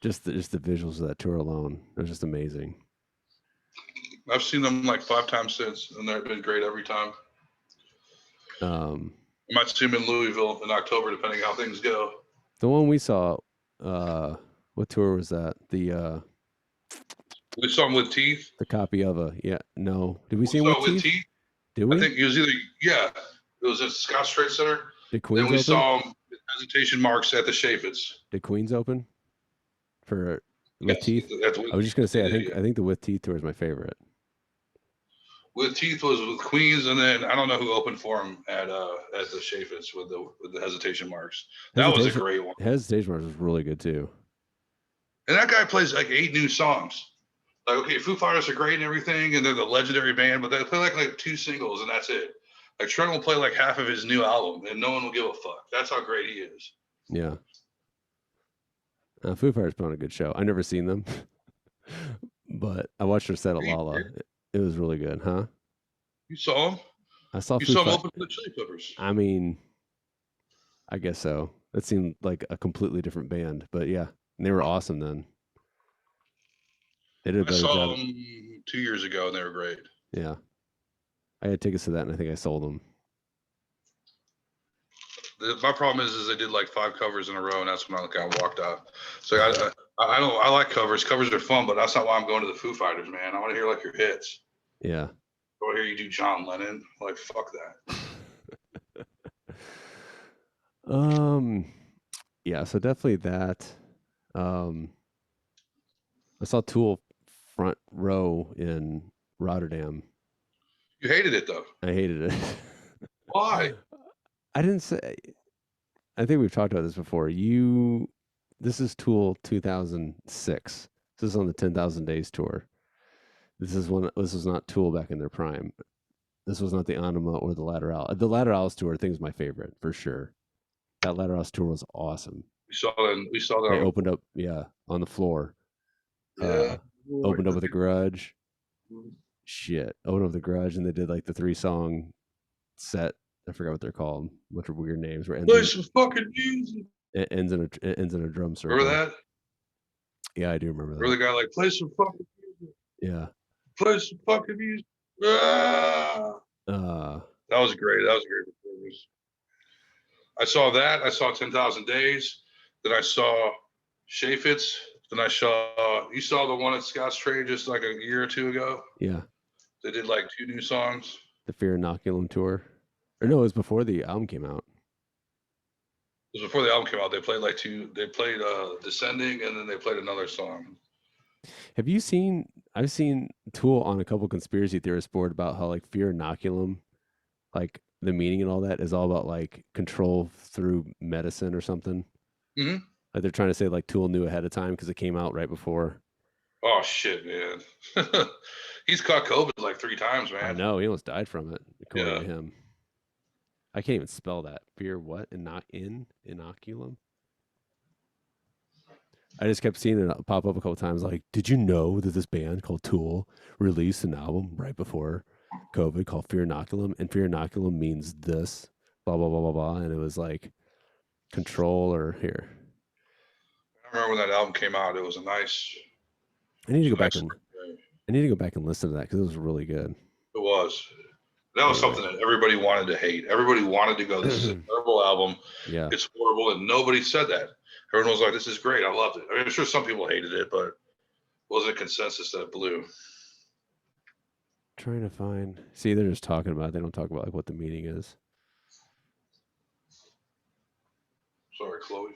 Just the visuals of that tour alone, it was just amazing. I've seen them like 5 times since, and they've been great every time. Um, I might see them in Louisville in October, depending how things go. the one we saw, what tour was that? We saw them with Teeth. The copy of a no. Did we We see him saw with it with Teeth? Teeth. Did we? I think it was either it was at Scott Strait Center. Did Then Queens we open? saw them with Hesitation Marks at the Chaffetz. Did Queens open for with Yes, Teeth? that's I was just gonna say, yeah. I think the With Teeth tour is my favorite. With Teeth was with Queens, and then I don't know who opened for him at the Chaffetz with the Hesitation Marks. That was a great one. Hesitation Marks was really good too. And that guy plays like 8 new songs. Like, okay, Foo Fighters are great and everything, and they're the legendary band, but they play like 2 singles, and that's it. Like Trent will play like half of his new album, and no one will give a fuck. That's how great he is. Yeah. Foo Fighters put on a good show. I never seen them, but I watched their set at Lolla. It was really good, huh? You saw him? I saw. You saw him open for the Chili Peppers. I mean, I guess so. It seemed like a completely different band, but yeah, and they were awesome then. They did a I better saw job. them 2 years ago, and they were great. Yeah, I had tickets to that, and I think I sold them. My problem is they did like 5 covers in a row, and that's when I kind of walked out. So I like covers. Covers are fun, but that's not why I'm going to the Foo Fighters, man. I want to hear like your hits. Yeah. I want to hear you do John Lennon. Like fuck that. Yeah. So definitely that. I saw Tool front row in Rotterdam. You hated it though. I hated it. Why? I didn't say. I think we've talked about this before. This is Tool 2006, This is on the 10,000 Days tour. This was not Tool back in their prime. This was not the Anima or the Lateral. The Lateralis tour, I think, is my favorite for sure. That Lateralis tour was awesome. We saw that. They opened up, yeah, on the floor. Yeah. Opened up with a Grudge. Shit, opened up with a Grudge, and they did like the 3-song set. I forgot what they're called. Which are weird names. Where Play some fucking music. It ends in a drum circle. Remember that? Yeah, I do remember that. Where the guy like play some fucking music. Yeah. Play some fucking music. Ah! That was great. That was a great performance. I saw that. I saw 10,000 Days. Then I saw Shafitz. Then you saw the one at Scott's Trade just like a year or two ago. Yeah. They did like 2 new songs. The Fear Inoculum tour. Or no, it was before the album came out. It was before the album came out. They played like 2. They played Descending, and then they played another song. Have you seen? I've seen Tool on a couple conspiracy theorist board about how like Fear Inoculum, like the meaning and all that is all about like control through medicine or something. Mm-hmm. Like they're trying to say like Tool knew ahead of time because it came out right before. Oh shit, man! He's caught COVID like 3 times, man. I know, he almost died from it, according to him. I can't even spell that. Fear what? Inoculum? I just kept seeing it pop up a couple times. Like, did you know that this band called Tool released an album right before COVID called Fear Inoculum? And Fear Inoculum means this, blah, blah, blah, blah, blah. And it was like control or here. I remember when that album came out. It was a nice. I need to go back and listen to that because it was really good. It was. That was something that everybody wanted to hate. Everybody wanted to go, this is a terrible album. Yeah. It's horrible. And nobody said that. Everyone was like, this is great. I loved it. I mean, I'm sure some people hated it, but it wasn't a consensus that blew. Trying to find. See, they're just talking about it. They don't talk about like what the meaning is. Sorry, Chloe.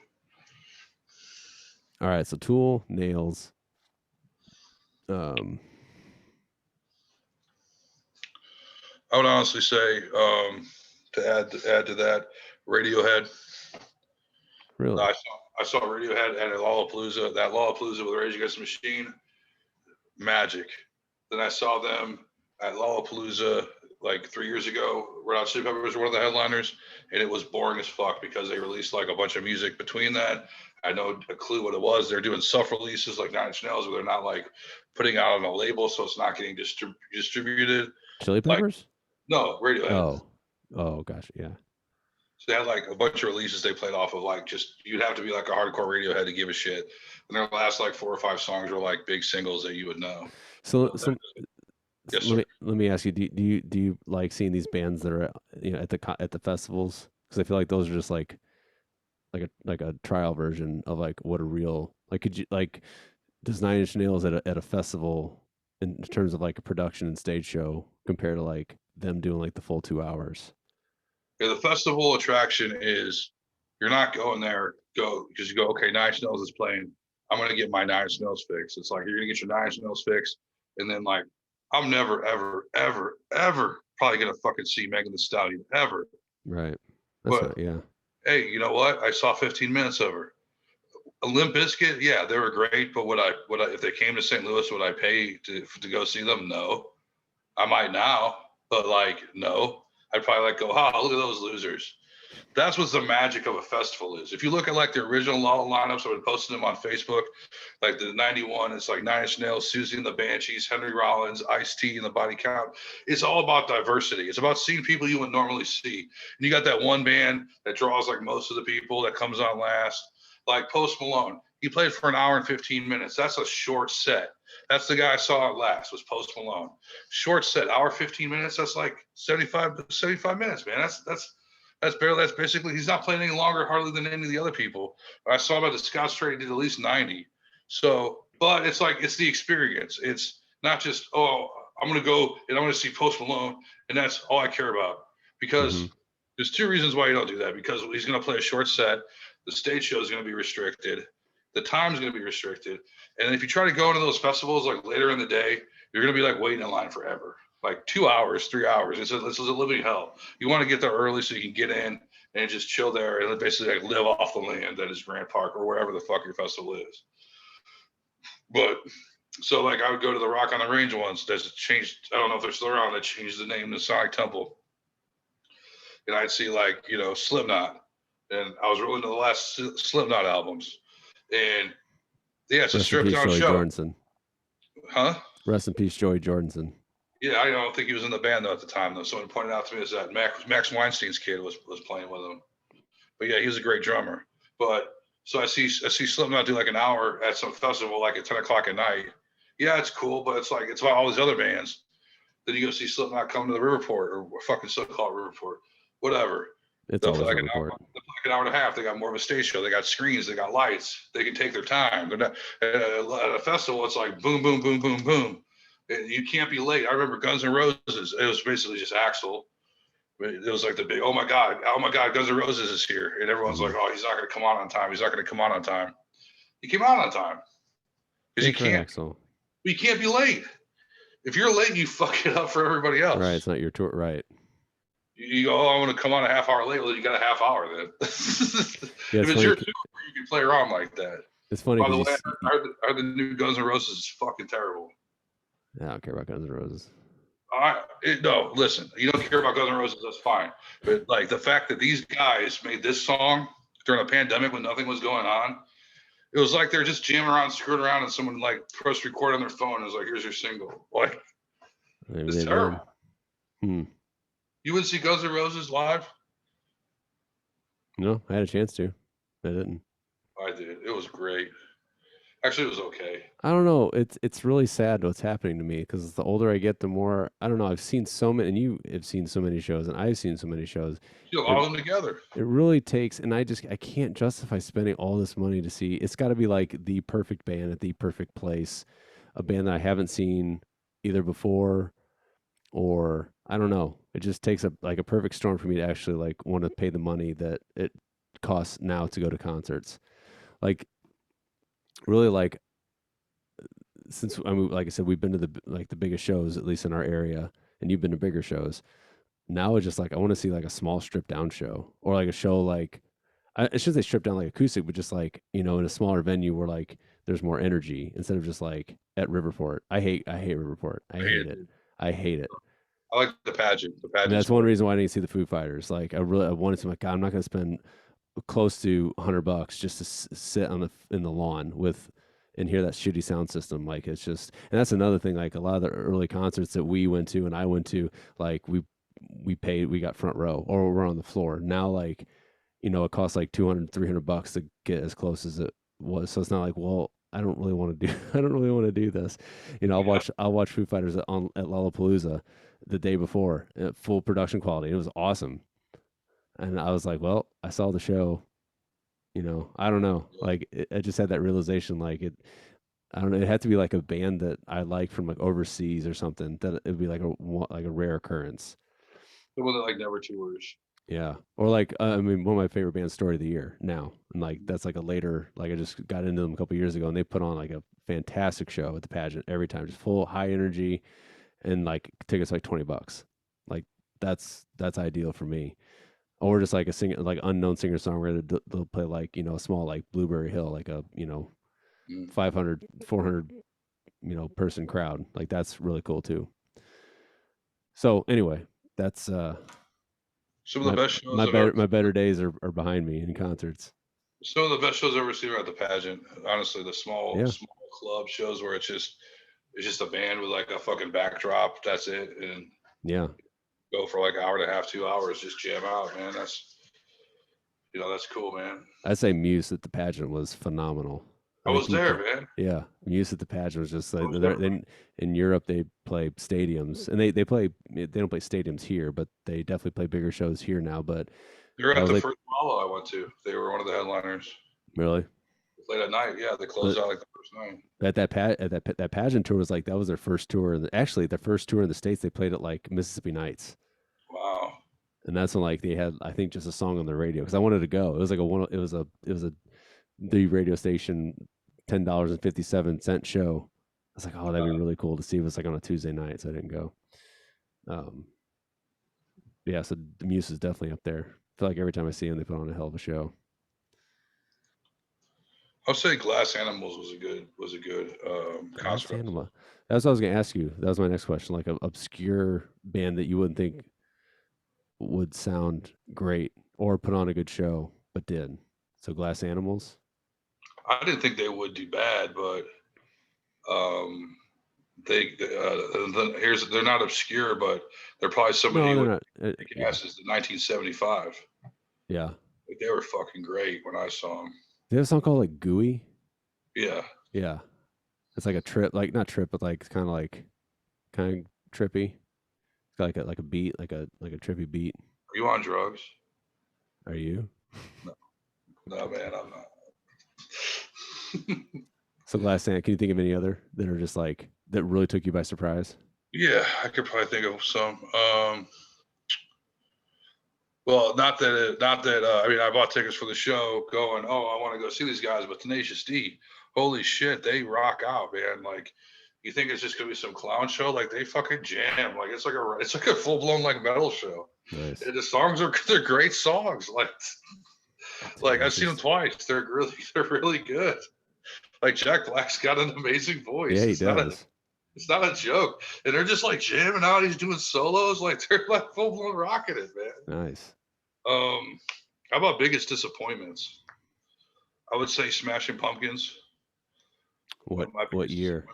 All right. So Tool, Nails. I would honestly say, to add to that, Radiohead. Really? I saw Radiohead and Lollapalooza. That Lollapalooza with Rage Against the Machine, magic. Then I saw them at Lollapalooza like 3 years ago. Red Hot Chili Peppers were one of the headliners, and it was boring as fuck because they released like a bunch of music between that. I had no clue what it was. They're doing self-releases like 9 Inch Nails, where they're not like putting out on a label, so it's not getting distributed. Chili Peppers? Like, no, Radiohead. Oh, gosh, yeah. So they had like a bunch of releases they played off of, like just you'd have to be like a hardcore Radiohead to give a shit. And their last like 4 or 5 songs were like big singles that you would know. So yes, let me ask you: do you like seeing these bands that are at the festivals? Because I feel like those are just like a trial version of like what a real like could you like does 9 Inch Nails at a festival in terms of like a production and stage show compared to like them doing like the full 2 hours? Yeah, the festival attraction is you're not going there because you go, okay, 9 Inch Nails is playing. I'm gonna get my 9 Inch Nails fix. It's like you're gonna get your 9 Inch Nails fix, and then like I'm never, ever, ever, ever probably gonna fucking see Megan Thee Stallion ever. Right. Yeah. Hey, you know what? I saw 15 minutes of her. A Limp Bizkit, yeah, they were great, but would I if they came to St. Louis, would I pay to go see them? No. I might now, but like no. I'd probably like go, look at those losers. That's what the magic of a festival is. If you look at like the original lineups, I've been posting them on Facebook, like the 91, it's like 9 Inch Nails, Susie and the Banshees, Henry Rollins, Ice-T and the Body Count. It's all about diversity. It's about seeing people you would normally see. And you got that one band that draws like most of the people that comes on last, like Post Malone. He played for an hour and 15 minutes. That's a short set. That's the guy I saw at last was Post Malone. Short set, hour 15 minutes. That's like 75 minutes, man. That's basically he's not playing any longer hardly than any of the other people. I saw him at the Scott Straight did at least 90. So, but it's like it's the experience. It's not just I'm gonna go and I'm gonna see Post Malone and that's all I care about. Because there's 2 reasons why you don't do that. Because he's gonna play a short set, the stage show is gonna be restricted. The time's going to be restricted. And if you try to go into those festivals like later in the day, you're going to be like waiting in line forever, like 2 hours, 3 hours. This is a living hell. You want to get there early so you can get in and just chill there and basically like live off the land that is Grant Park or wherever the fuck your festival is. But so like I would go to the Rock on the Range ones. That's changed. I don't know if they're still around. They changed the name to Sonic Temple, and I'd see like Slipknot, and I was really into the last Slipknot albums, and yeah, it's a Rest in stripped peace, down Joey show, Jordison. huh? Rest in peace, Joey Jordison. Yeah, I don't think he was in the band though at the time though. Someone pointed out to me is that Max Weinstein's kid was playing with him. But yeah, he was a great drummer. But so I see Slipknot do like an hour at some festival like at 10 o'clock at night. Yeah, it's cool, but it's like it's about all these other bands. Then you go see Slipknot come to the Riverport or fucking so-called Riverport, whatever. It's They'll play always like an hour, Riverport. they'll play like an hour and a half. They got more of a stage show. They got screens. They got lights. They can take their time. They're not at a festival. It's like boom, boom, boom, boom, boom. You can't be late. I remember Guns N' Roses. It was basically just Axl. It was like the big, oh my God, Guns N' Roses is here, and everyone's like, oh, he's not going to come on time. He's not going to come on time. He came on time because Good for Axl. you can't be late. If you're late, you fuck it up for everybody else. Right, it's not your tour. Right. You go, oh, I'm going to come on a half hour late. Well, you got a half hour then. Yeah, if it's your tour, you can play around like that. It's funny. By the way, I heard the new Guns N' Roses is fucking terrible. I don't care about Guns N' Roses. No, listen, you don't care about Guns N' Roses, that's fine. But like the fact that these guys made this song during a pandemic when nothing was going on, it was like they're just jamming around, screwing around, and someone like pressed record on their phone and was like, "Here's your single." Like, it's terrible. You wouldn't see Guns N' Roses live? No, I had a chance to. I didn't. I did. It was great. Actually, it was okay. I don't know. It's really sad what's happening to me because the older I get, the more I don't know. I've seen so many, and you have seen so many shows, and I've seen so many shows. All of them together. It really takes, and I can't justify spending all this money to see. It's got to be like the perfect band at the perfect place, a band that I haven't seen either before, or I don't know. It just takes a perfect storm for me to actually like want to pay the money that it costs now to go to concerts. Like really like since I mean, like I said, we've been to the biggest shows, at least in our area, and you've been to bigger shows. Now it's just like I want to see like a small stripped down show, or like a show like I should say stripped down like acoustic, but just like in a smaller venue where like there's more energy instead of just like at Riverport. I hate Riverport. I hate it. I hate it. I like the pageant. That's one reason why I didn't see the Foo Fighters. Like I wanted to. Like God, I'm not going to spend close to $100 just to sit in the lawn with and hear that shitty sound system. Like it's just, and that's another thing. Like a lot of the early concerts that we went to and I went to, like we paid, we got front row or we're on the floor. Now, like, it costs like $200-$300 to get as close as it was. So it's not like, well, I don't really want to do, I don't really want to do this. I'll watch Foo Fighters at Lollapalooza the day before at full production quality. It was awesome. And I was like, well, I saw the show. I don't know. Like, I just had that realization. Like, I don't know. It had to be like a band that I like from like overseas or something. That it'd be like a rare occurrence. The one that like never tours. Yeah, or like I mean, one of my favorite bands, Story of the Year. Now, and like that's like a later. Like I just got into them a couple years ago, and they put on like a fantastic show at the pageant every time, just full high energy, and like tickets like $20. Like that's ideal for me. Or just like a singer, like unknown singer songwriter, they'll play like a small like Blueberry Hill, like a 500 400 person crowd. Like that's really cool too. So anyway, that's some of the best shows. My better days are behind me in concerts. Some of the best shows I've ever seen are at the pageant. Honestly, the small club shows where it's just a band with like a fucking backdrop. That's it, and go for like an hour and a half, 2 hours, just jam out, man. That's cool, man. I'd say Muse at the pageant was phenomenal. I was there, man. Yeah, Muse at the pageant was just like in Europe they play stadiums, and they don't play stadiums here, but they definitely play bigger shows here now. But they were at the first Mallow I went to. They were one of the headliners. Really? Late at night, yeah. They closed out like the first night. At that pageant tour was like that was their first tour, actually their first tour in the States. They played at like Mississippi Nights. Wow. And that's when like they had I think just a song on the radio because I wanted to go. It was like the radio station $10.57 show. I was like, oh, that'd be really cool to see. It was like on a Tuesday night, so I didn't go. Yeah, so the Muse is definitely up there. I feel like every time I see them, they put on a hell of a show. I'll say Glass Animals was a good Glass concert. Animal. That's what I was going to ask you. That was my next question. Like an obscure band that you wouldn't think would sound great or put on a good show, but did. So Glass Animals. I didn't think they would do bad, but um, they're not obscure, but they're probably somebody No, who they're would not. Yeah, guess is the 1975. yeah. Like, they were fucking great when I saw them. They have a song called like Gooey. Yeah. Yeah, it's like a trip, like not trip, but like kind of trippy. It's got like a beat, like a trippy beat. Are you on drugs? Are you? No, no, man, I'm not. So Glass Animals. Can you think of any other that are just like that really took you by surprise? Yeah, I could probably think of some. Well, not that. I mean, I bought tickets for the show, going, oh, I want to go see these guys. But Tenacious D, holy shit, they rock out, man. Like, you think it's just gonna be some clown show? Like, they fucking jam. Like, it's like a full blown like metal show. Nice. And the songs they're great songs. Like I've seen them twice. They're really good. Like, Jack Black's got an amazing voice. Yeah, he does. It's not a joke. And they're just like jamming out. He's doing solos. Like, they're like full blown rocking it, man. Nice. How about biggest disappointments? I would say Smashing Pumpkins. What year?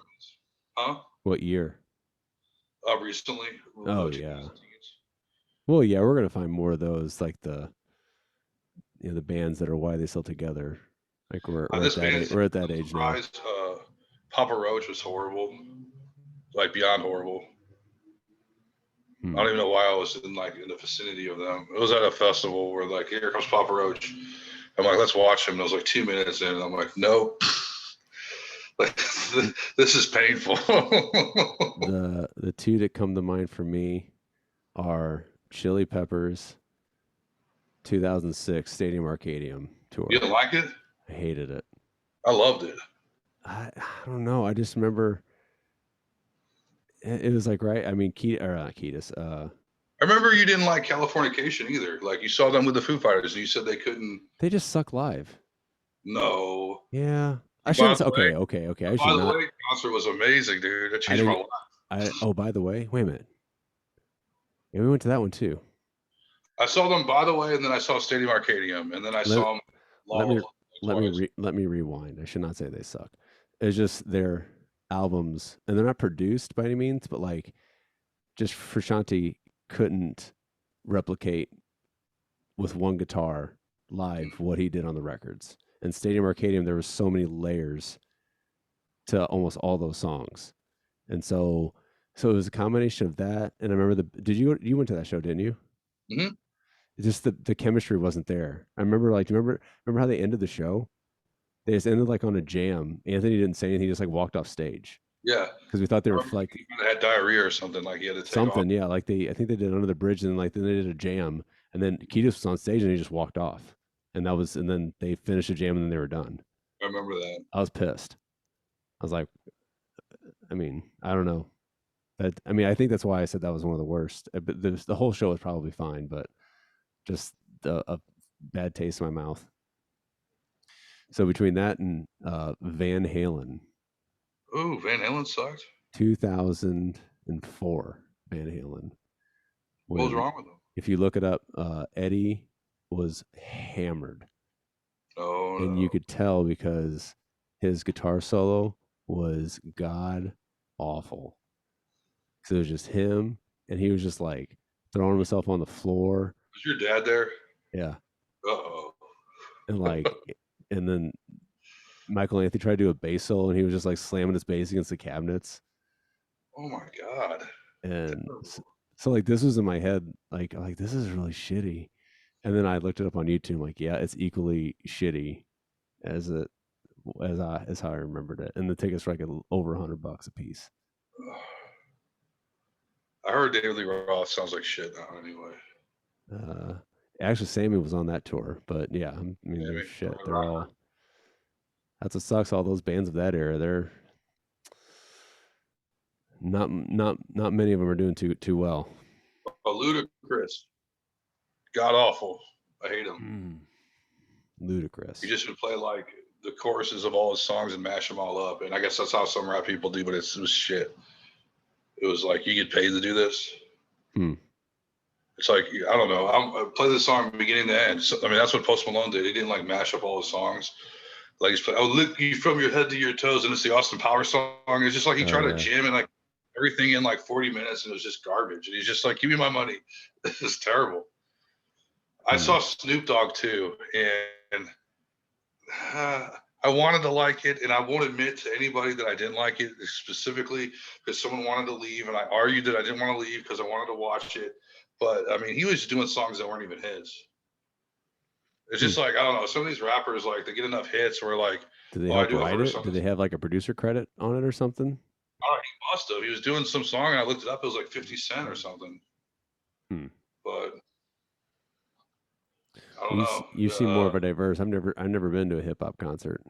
Huh? What year? Recently. Oh yeah. Well, yeah, we're gonna find more of those, like the bands that are why they still together. Like we're at that age now. Papa Roach was horrible, like beyond horrible. I don't even know why I was in the vicinity of them. It was at a festival where like, here comes Papa Roach. I'm like, let's watch him. And it was like 2 minutes in, and I'm like, nope. Like, this is painful. The two that come to mind for me are Chili Peppers 2006 Stadium Arcadium tour. You didn't like it? I hated it. I loved it. I don't know. I just remember it was like, right. I mean, Ketis. I remember you didn't like Californication either. Like, you saw them with the Foo Fighters, and you said they couldn't. They just suck live. No. Yeah. I shouldn't. Okay. I should not. By the way, concert was amazing, dude. It changed my life. Oh, by the way, wait a minute. Yeah, we went to that one too. I saw them, by the way, and then I saw Stadium Arcadium, and then I saw them. Let me rewind. I should not say they suck. It's just their albums, and they're not produced by any means, but like, just Frusciante couldn't replicate with one guitar live what he did on the records. And Stadium Arcadium, there was so many layers to almost all those songs, and so it was a combination of that. And I remember you went to that show, didn't you? Mm-hmm. Just the chemistry wasn't there. I remember, like, remember how they ended the show? They just ended like on a jam. Anthony didn't say anything; he just like walked off stage. Yeah, because we thought they were like he had diarrhea or something. Like, he had to take something. off. Yeah, like I think they did Under the Bridge, and then they did a jam, and then Kiedis was on stage and he just walked off, and then they finished the jam and then they were done. I remember that. I was pissed. I was like, I mean, I don't know. I think that's why I said that was one of the worst. But the whole show was probably fine, but just a bad taste in my mouth. So between that and Van Halen. Ooh, Van Halen sucked. 2004 Van Halen. What was wrong with him? If you look it up, Eddie was hammered. Oh, and you could tell because his guitar solo was god awful. Because it was just him, and he was just like throwing himself on the floor. Was your dad there? Yeah. Uh-oh. And then Michael Anthony tried to do a bass solo, and he was just like slamming his bass against the cabinets. Oh my god! And so like, this was in my head, like this is really shitty. And then I looked it up on YouTube, like, yeah, it's equally shitty as how I remembered it. And the tickets were like over $100 a piece. I heard David Lee Roth sounds like shit now anyway. Actually, Sammy was on that tour, but yeah, I mean, they're shit. They're all. That's what sucks. All those bands of that era, they're not many of them are doing too well. Ludacris, god awful. I hate him. Ludacris. He just would play like the choruses of all his songs and mash them all up. And I guess that's how some rap people do, but it was shit. It was like, you get paid to do this. Hmm. It's like, I don't know. I play the song beginning to end. So, I mean, that's what Post Malone did. He didn't like mash up all his songs. Like he's playing, "I'll lick you from your head to your toes," and it's the Austin Powers song. It's just like he Oh tried to yeah. jam and like everything in like 40 minutes, and it was just garbage. And he's just like, "Give me my money." This is terrible. I Hmm. saw Snoop Dogg too, and I wanted to like it, and I won't admit to anybody that I didn't like it specifically because someone wanted to leave, and I argued that I didn't want to leave because I wanted to watch it. But I mean, he was doing songs that weren't even his. It's Hmm. just like, I don't know. Some of these rappers, like, they get enough hits where like, Did they oh, I help do it write for it? Did something. they have like a producer credit on it or something? Oh, he must have. He was doing some song, and I looked it up. It was like 50 Cent or something. Hmm. But I don't You know. you seem more of a diverse. I've never been to a hip hop concert.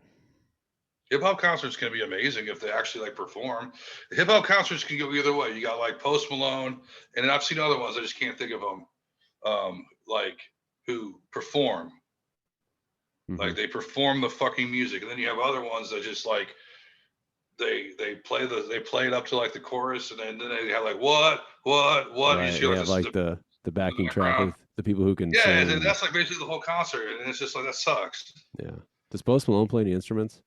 Hip hop concerts can be amazing if they actually like perform. Hip hop concerts can go either way. You got like Post Malone, and then I've seen other ones. I just can't think of them. Like who perform, Hmm. like they perform the fucking music, and then you have other ones that just like they play it up to like the chorus, and then they have like what you just Right. They hear like have like the in the backing track background. with the people who can Yeah, sing and and that's like basically the whole concert, and it's just like that sucks. yeah. Does Post Malone play any instruments?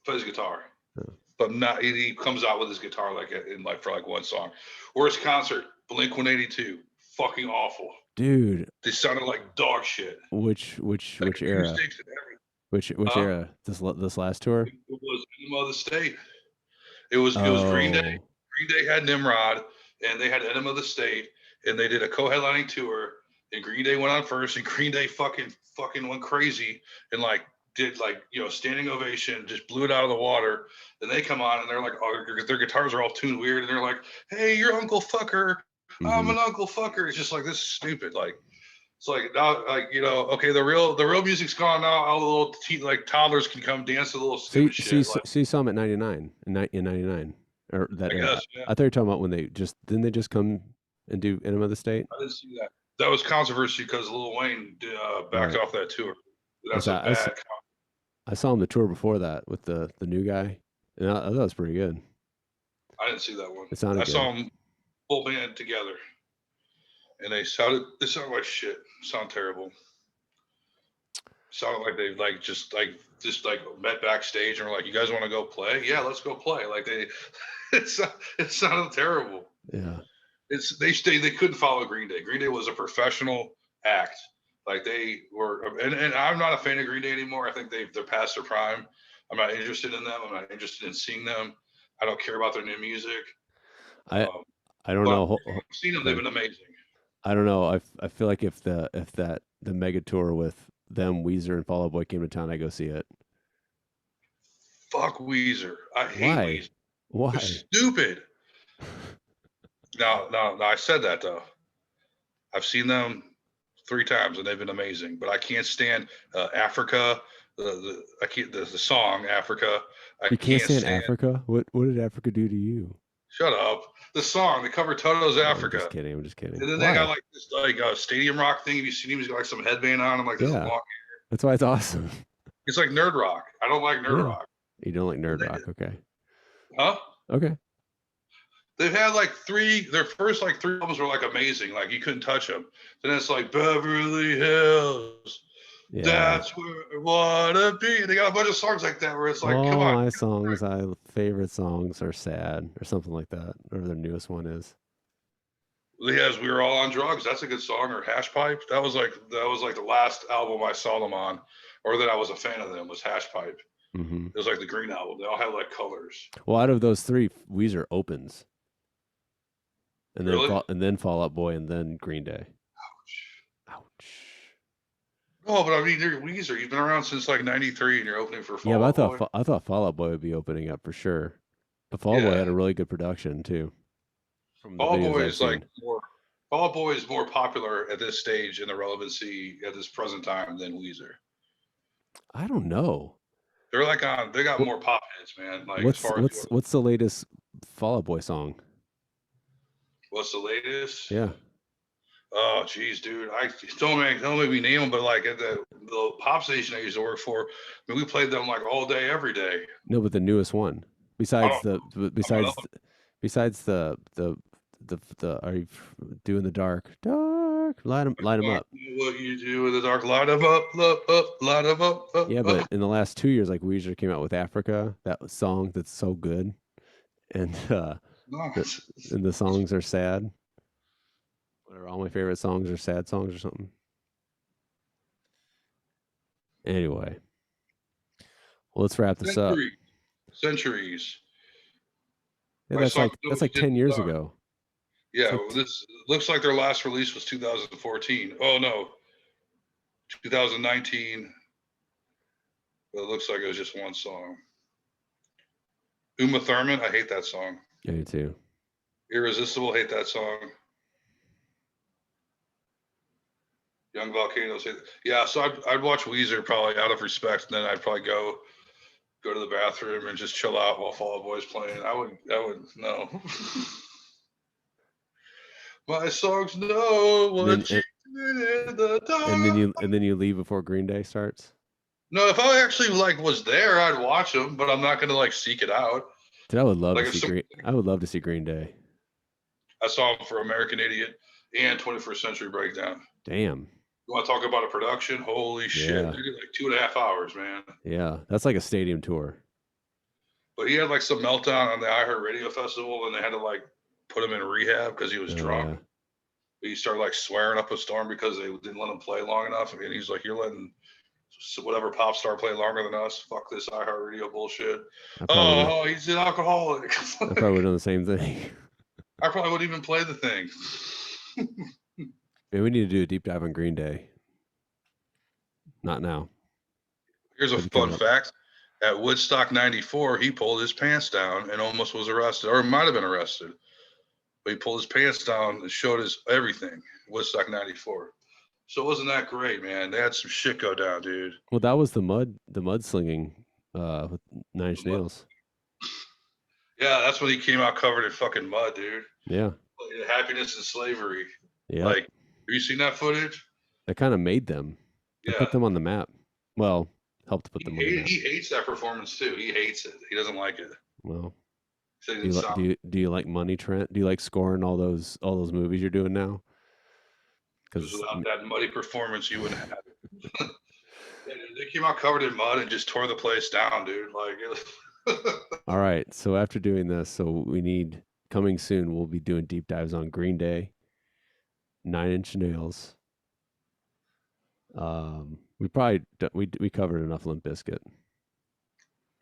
Plays guitar, No. but not he comes out with his guitar like in like for like one song. Worst concert, Blink 182, fucking awful. Dude, They sounded like dog shit. which Like era? acoustics and everything. Which Huh? era? This last tour? It was Enema of the State. It was Green Day. Oh, Green Day had Nimrod, and they had Enema of the State, and they did a co-headlining tour. And Green Day went on first, and Green Day fucking went crazy and like did like standing ovation, just blew it out of the water. Then they come on and they're like, oh, their guitars are all tuned weird, and they're like, "Hey, you're Uncle Fucker. I'm hmm. an Uncle Fucker." It's just like, this is stupid. Like it's like now, like okay, the real music's gone now. All the little like toddlers can come dance to a little So you stupid shit. Like see some at 99 in 99 or that I era. guess, yeah. I thought you were talking about when they just didn't they just come and do Enema of the State? I didn't see that. That was controversy because Lil Wayne backed Right. off that tour. I That's a saw I, s- bad. I saw him the tour before that with the new guy. And I thought it was pretty good. I didn't see that one. It sounded I good. saw them full band together, and they sounded like shit. Sound terrible. Sounded like they just met backstage and were like, "You guys want to go play? Yeah, let's go play." Like they, it sounded terrible. Yeah. They couldn't follow Green Day. Green Day was a professional act. Like they were, and I'm not a fan of Green Day anymore. I think they're past their prime. I'm not interested in them. I'm not interested in seeing them. I don't care about their new music. I Um, I don't but know. I've seen them. They've been amazing. I don't know. I feel like if the mega tour with them, Weezer and Fall Out Boy came to town, I go see it. Fuck Weezer. I hate Why? Weezer. They're Why? stupid. No, I said that though. I've seen them 3 times and they've been amazing. But I can't stand Africa. I can't the song Africa. I You can't can't stand stand. Africa? What did Africa do to you? Shut up. The song, they cover Toto's Oh, I'm just Africa. kidding. I'm just kidding. And then they got Why? like this like stadium rock thing. Have you seen him? He's got like some headband on and like this Yeah. long. That's why it's awesome. It's like nerd rock. I don't like nerd Yeah. rock. You don't like And nerd they, rock, okay. huh? Okay. They've had like their first like 3 albums were like amazing. Like you couldn't touch them. Then it's like Beverly Hills. Yeah. That's where I wanna be. They got a bunch of songs like that where it's like, come All on. my songs, I favorite songs are sad or something like that. Or their newest one is. Yes, we were all on drugs. That's a good song. Or Hash Pipe. That was like the last album I saw them on, or that I was a fan of them was Hash Pipe. Hmm. It was like the Green Album. They all had like colors. Well, out of those three, Weezer opens, Really? and then Fall Out Boy, and then Green Day. Ouch. Oh, but I mean, you're Weezer. You've been around since like '93, and you're opening for Yeah, Fall but Out Boy. I thought Fall Out Boy would be opening up for sure. But Fall Out Boy Yeah, had a really good production too, from the Fall Out videos Boy I've is like seen. more. Fall Out Boy is more popular at this stage in the relevancy at this present time than Weezer. I don't know. They're like on. They got What more pop hits, man. Like as far as what's the latest Fall Out Boy song? what's the latest? Yeah. Oh, geez, dude. I don't make me name them, but like at the pop station I used to work for, I mean, we played them like all day, every day. No, but the newest one. I Besides don't the I don't know. besides the are you doing the dark light 'em Dark, up. what you do in the dark, light 'em up, light 'em up, Yeah, up. but in the last 2 years, like Weezer came out with Africa, that song that's so good, and No, the and the songs are sad. Whatever, all my favorite songs are sad songs or something. Anyway, well, let's wrap this up. centuries, centuries. Yeah, My song that's "What You like Did in 10 the years Dark." ago. It's Yeah, like well, this looks like their last release was 2014. Oh no, 2019. But it looks like it was just one song. Uma Thurman, I hate that song. yeah, you too. Irresistible, hate that song. Young Volcanoes, yeah. So I'd watch Weezer probably out of respect, and then I'd probably go to the bathroom and just chill out while Fall Out Boy's playing. I would no. My songs know And then what you did in the dark. and then you leave before Green Day starts. No, if I actually like was there, I'd watch them, but I'm not gonna like seek it out. Dude, Like if some, I would love to see Green Day. I saw them for American Idiot and 21st Century Breakdown. Damn. You want to talk about a production? Holy shit! Yeah. They did like 2.5 hours, man. Yeah. That's like a stadium tour. But he had like some meltdown on the iHeartRadio festival, and they had to like put him in rehab because he was Oh drunk. yeah. He started like swearing up a storm because they didn't let him play long enough. And he's like, "You're letting whatever pop star play longer than us. Fuck this iHeartRadio bullshit." I probably would Oh, he's an alcoholic. I probably would have done the same thing. I probably wouldn't even play the thing. Man, we need to do a deep dive on Green Day. Not now. Here's a Maybe fun coming up. fact. At Woodstock 94, he pulled his pants down and almost was arrested, or might have been arrested. But he pulled his pants down and showed his everything. Woodstock 94. So it wasn't that great, man. They had some shit go down, dude. Well, that was the mudslinging with Nine Inch Nails. Yeah, that's when he came out covered in fucking mud, dude. Yeah. Like, happiness and slavery. Yeah. Like, have you seen that footage? That kind of made them. They Yeah. put them on the map. Well, helped put them on the map. He hates that performance too. He hates it. He doesn't like it. Well, So he do you, didn't li- sound do you like money, Trent? Do you like scoring all those movies you're doing now? because Because without that muddy performance, you wouldn't have it. They came out covered in mud and just tore the place down, dude. Like, all right. So after doing this, so we need coming soon. We'll be doing deep dives on Green Day, Nine Inch Nails. We probably we covered enough Limp Bizkit.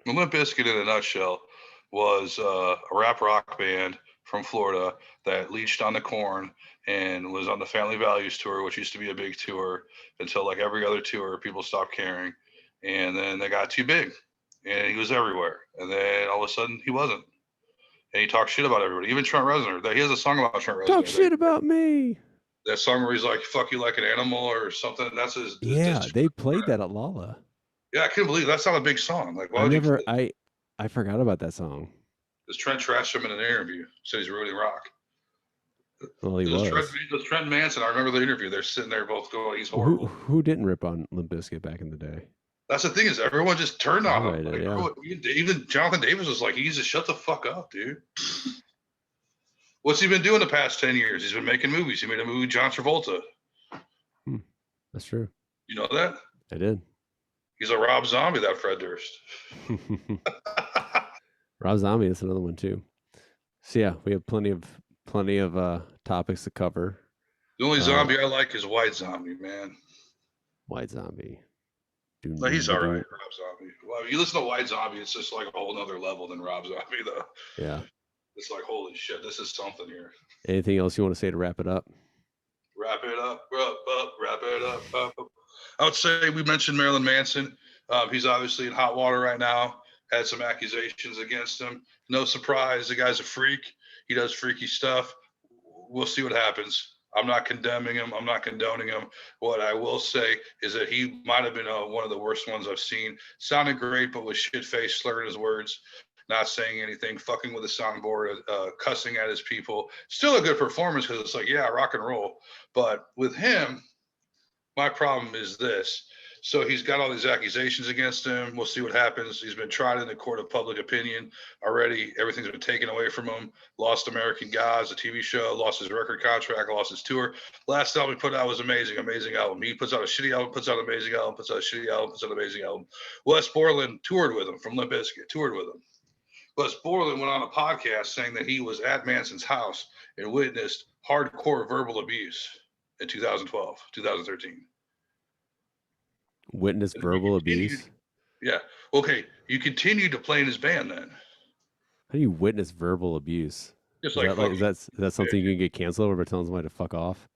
Limp Bizkit in a nutshell was a rap rock band from Florida that leached on the corn and was on the Family Values tour, which used to be a big tour until like every other tour, people stopped caring. And then they got too big and he was everywhere. And then all of a sudden he wasn't. And he talked shit about everybody, even Trent Reznor. He has a song about Trent Reznor. Talk shit about me. That song where he's like, fuck you like an animal or something. That's his. Yeah, they played that at Lolla. Yeah, I couldn't believe that's not a big song. Like, why I would never, you? I forgot about that song. Because Trent trashed him in an interview, said he's ruining rock. Well, he was. Trent Manson, I remember the interview. They're sitting there both going, he's horrible. Who didn't rip on Limp Bizkit back in the day? That's the thing is everyone just turned on him. Like, yeah. Even Jonathan Davis was like, he needs to shut the fuck up, dude. What's he been doing the past 10 years? He's been making movies. He made a movie with John Travolta. That's true. You know that? I did. He's a Rob Zombie, that Fred Durst. Rob Zombie is another one too. So yeah, we have plenty of topics to cover. The only zombie I like is White Zombie, man. White Zombie. No, he's all right, Rob Zombie. Well, if you listen to White Zombie, it's just like a whole nother level than Rob Zombie, though. Yeah. It's like, holy shit, this is something here. Anything else you want to say to wrap it up? Wrap it up. Wrap it up. I would say we mentioned Marilyn Manson. He's obviously in hot water right now. Had some accusations against him. No surprise, the guy's a freak. He does freaky stuff. We'll see what happens. I'm not condemning him. I'm not condoning him. What I will say is that he might have been one of the worst ones I've seen. Sounded great, but was shit-faced, slurring his words. not saying anything, fucking with a soundboard, cussing at his people. Still a good performance because it's like, yeah, rock and roll. But with him, my problem is this. So he's got all these accusations against him. We'll see what happens. He's been tried in the court of public opinion already. Everything's been taken away from him. Lost American Gods, a TV show. Lost his record contract. Lost his tour. Last album he put out was amazing, amazing album. He puts out a shitty album, puts out an amazing album, puts out a shitty album, puts out an amazing album. Wes Borland toured with him from Limp Bizkit, toured with him. Wes Borland went on a podcast saying that he was at Manson's house and witnessed hardcore verbal abuse in 2012, 2013. Witness verbal abuse? Yeah. Okay. You continued to play in his band then. How do you witness verbal abuse? Just Is that something you can get canceled over by telling somebody to fuck off?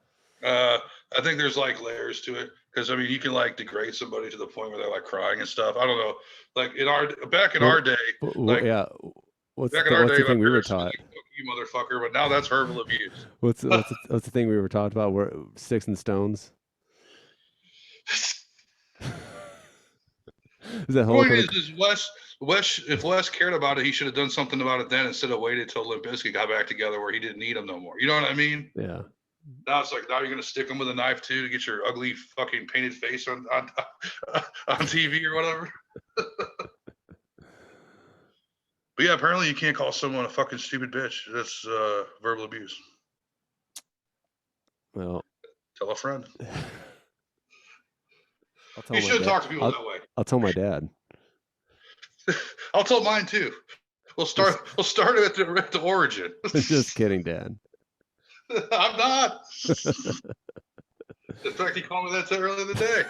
I think there's like layers to it because I mean you can like degrade somebody to the point where they're like crying and stuff. I don't know. Like back in our day, like yeah. What's back in our day, thing we were taught? You motherfucker, but now that's verbal abuse. What's the thing we were taught about? Where sticks and stones? Is that whole point is Wes, if Wes cared about it, he should have done something about it then instead of waited till Limp Bizkit got back together where he didn't need him no more. You know what I mean? Yeah. Now it's like now you're gonna stick him with a knife too to get your ugly fucking painted face on TV or whatever. But yeah, apparently you can't call someone a fucking stupid bitch. That's verbal abuse. Well, tell a friend. You should talk to people that way. I'll tell my dad. I'll tell mine too. We'll start at the origin. Just kidding, Dad. I'm not. In fact, he called me that earlier in the day.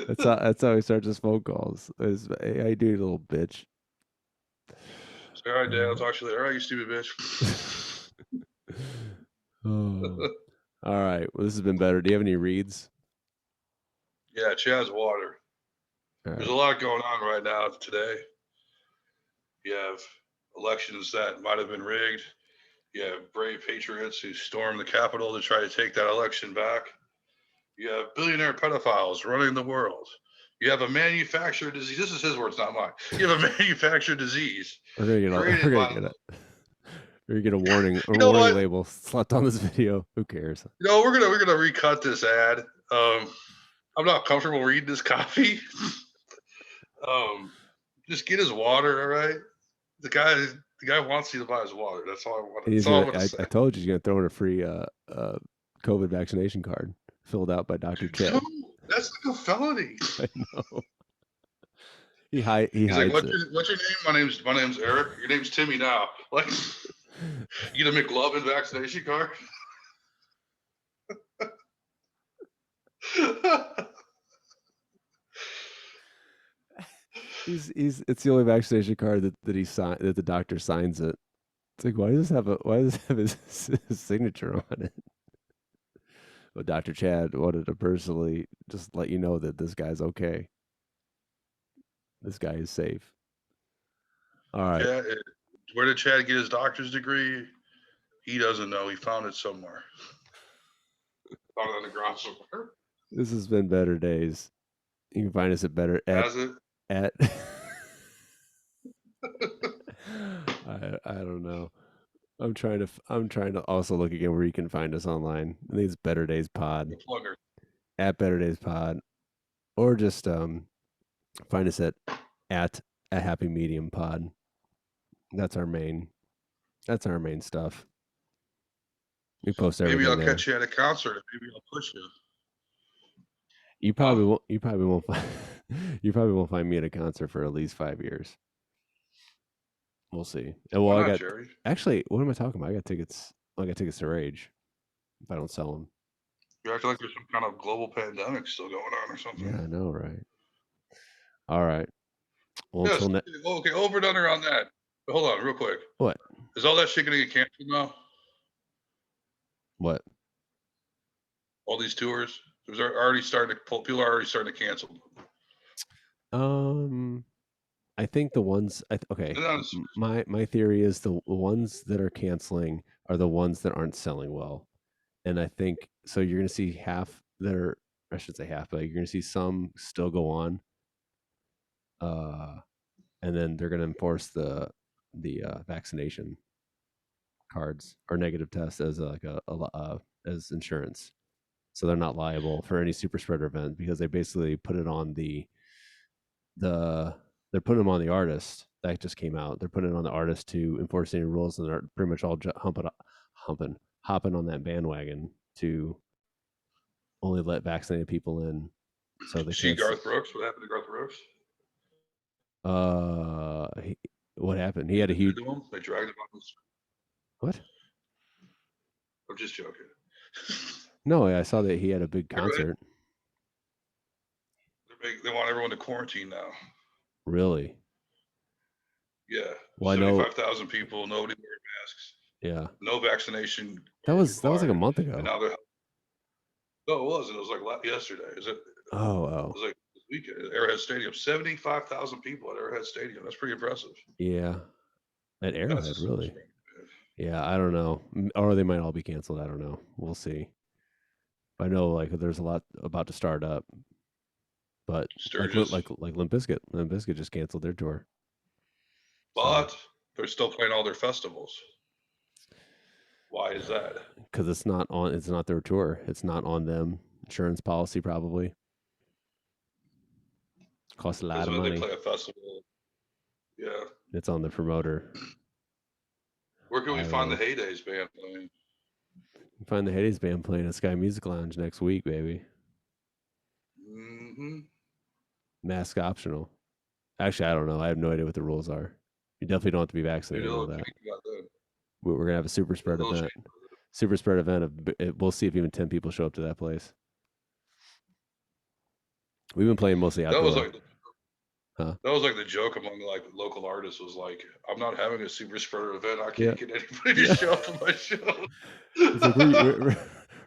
That's how he starts his phone calls. Hey, I do, you little bitch. All right, Dad. I'll talk to you later. All right, you stupid bitch. Oh. All right. Well, this has been better. Do you have any reads? Yeah, Chad's water. Right. There's a lot going on right now today. You have elections that might have been rigged. You have brave patriots who stormed the Capitol to try to take that election back. You have billionaire pedophiles running the world. You have a manufactured disease. This is his words, not mine. You have a manufactured disease. We're gonna get a warning warning label slapped on this video. Who cares? We're gonna recut this ad. I'm not comfortable reading this copy. Just get his water, all right? The guy wants you to buy his water. That's all I want. I told you he's gonna throw in a free COVID vaccination card filled out by Dr. Chad. No, that's like a felony. I know. He's hides like, what's your name? My name's Eric. Your name's Timmy now. Like, you get a McLovin vaccination card. It's the only vaccination card that he signed, that the doctor signs it. It's like, why does it have his signature on it? But Dr. Chad wanted to personally just let you know that this guy's okay. This guy is safe. All right. Yeah, where did Chad get his doctor's degree? He doesn't know. He found it somewhere. Found it on the ground somewhere. This has been Better Days. You can find us at better at. Has it? At I don't know. I'm trying to also look again where you can find us online. I think it's Better Days Pod. At Better Days Pod. Or just find us at a Happy Medium Pod. That's our main stuff. We post everything. Maybe I'll there. catch you at a concert. Maybe I'll push you. You probably won't. You probably won't find. You probably won't find me at a concert for at least 5 years. We'll see. And well, actually. What am I talking about? I got tickets. I got tickets to Rage. If I don't sell them. You act like there's some kind of global pandemic still going on or something. Yeah, I know, right? All right. Well, yes. Okay, over and under on that. But hold on, real quick. What? Is all that shit gonna get canceled now? What? All these tours? People are already starting to cancel. I think the ones. Okay. My theory is the ones that are canceling are the ones that aren't selling well, and I think so. You're going to see half that are. I should say half, but you're going to see some still go on. and then they're going to enforce the vaccination cards or negative tests as like as insurance, so they're not liable for any super spreader event because they basically put it on the they're putting them on the artist that just came out. They're putting it on the artist to enforce any rules, and they're pretty much all hopping on that bandwagon to only let vaccinated people in, so they See can't. Garth Brooks? What happened to Garth Brooks? He, what happened? He had a They huge did to him. They dragged him on. what? I'm just joking. No, I saw that he had a big concert. They want everyone to quarantine now. Really? Yeah, Well, I know. 75,000 people. Nobody wearing masks. Yeah, No vaccination that cards was like a required. month And ago. now they're. No, it wasn't. It was like yesterday. Is it? Oh, It was like this weekend at Arrowhead Stadium. 75,000 people at Arrowhead Stadium. That's pretty impressive. yeah. At That's Arrowhead, just really? Yeah, I don't know. Or they might all be canceled. I don't know. We'll see. I know like there's a lot about to start up, but Sturgis. like Limp Bizkit. Limp Bizkit just canceled their tour. So But they're still playing all their festivals. Why is that? because it's not their tour. It's not on them. Insurance policy probably costs a lot Because of when they money. play a festival, yeah. It's on the promoter. Where can I we don't find the know. Heydays band playing? You find the Hades band playing at Sky Music Lounge next week, baby. Mm-hmm. Mask optional. Actually, I don't know. I have no idea what the rules are. You definitely don't have to be Maybe vaccinated. a I know little that. change about that. We're gonna have a super A spread little event. change. Super spread event we'll see if even 10 people show up to that place. We've been playing mostly That was outdoor. like Huh? that was like the joke among like local artists was like, I'm not having a super spreader event. I Yeah. can't get anybody to Yeah. show up to my show. It's like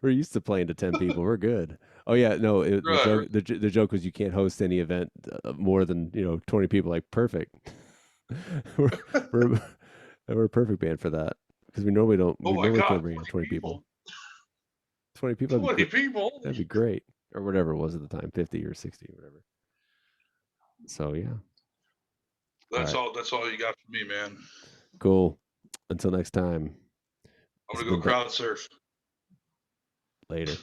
we're used to playing to 10 people. We're good. Oh yeah, no, the Right. joke the joke was you can't host any event more than, 20 people. Like perfect. we're we're we're a perfect band for that because Oh we my normally God, can't bring in 20 20 people. people. 20 people, 20 people. that'd be great, or whatever it was at the time, 50 or 60 or whatever. So yeah. All right. That's all you got for me, man. Cool. Until next time. I'm It's gonna go been crowd surf. later.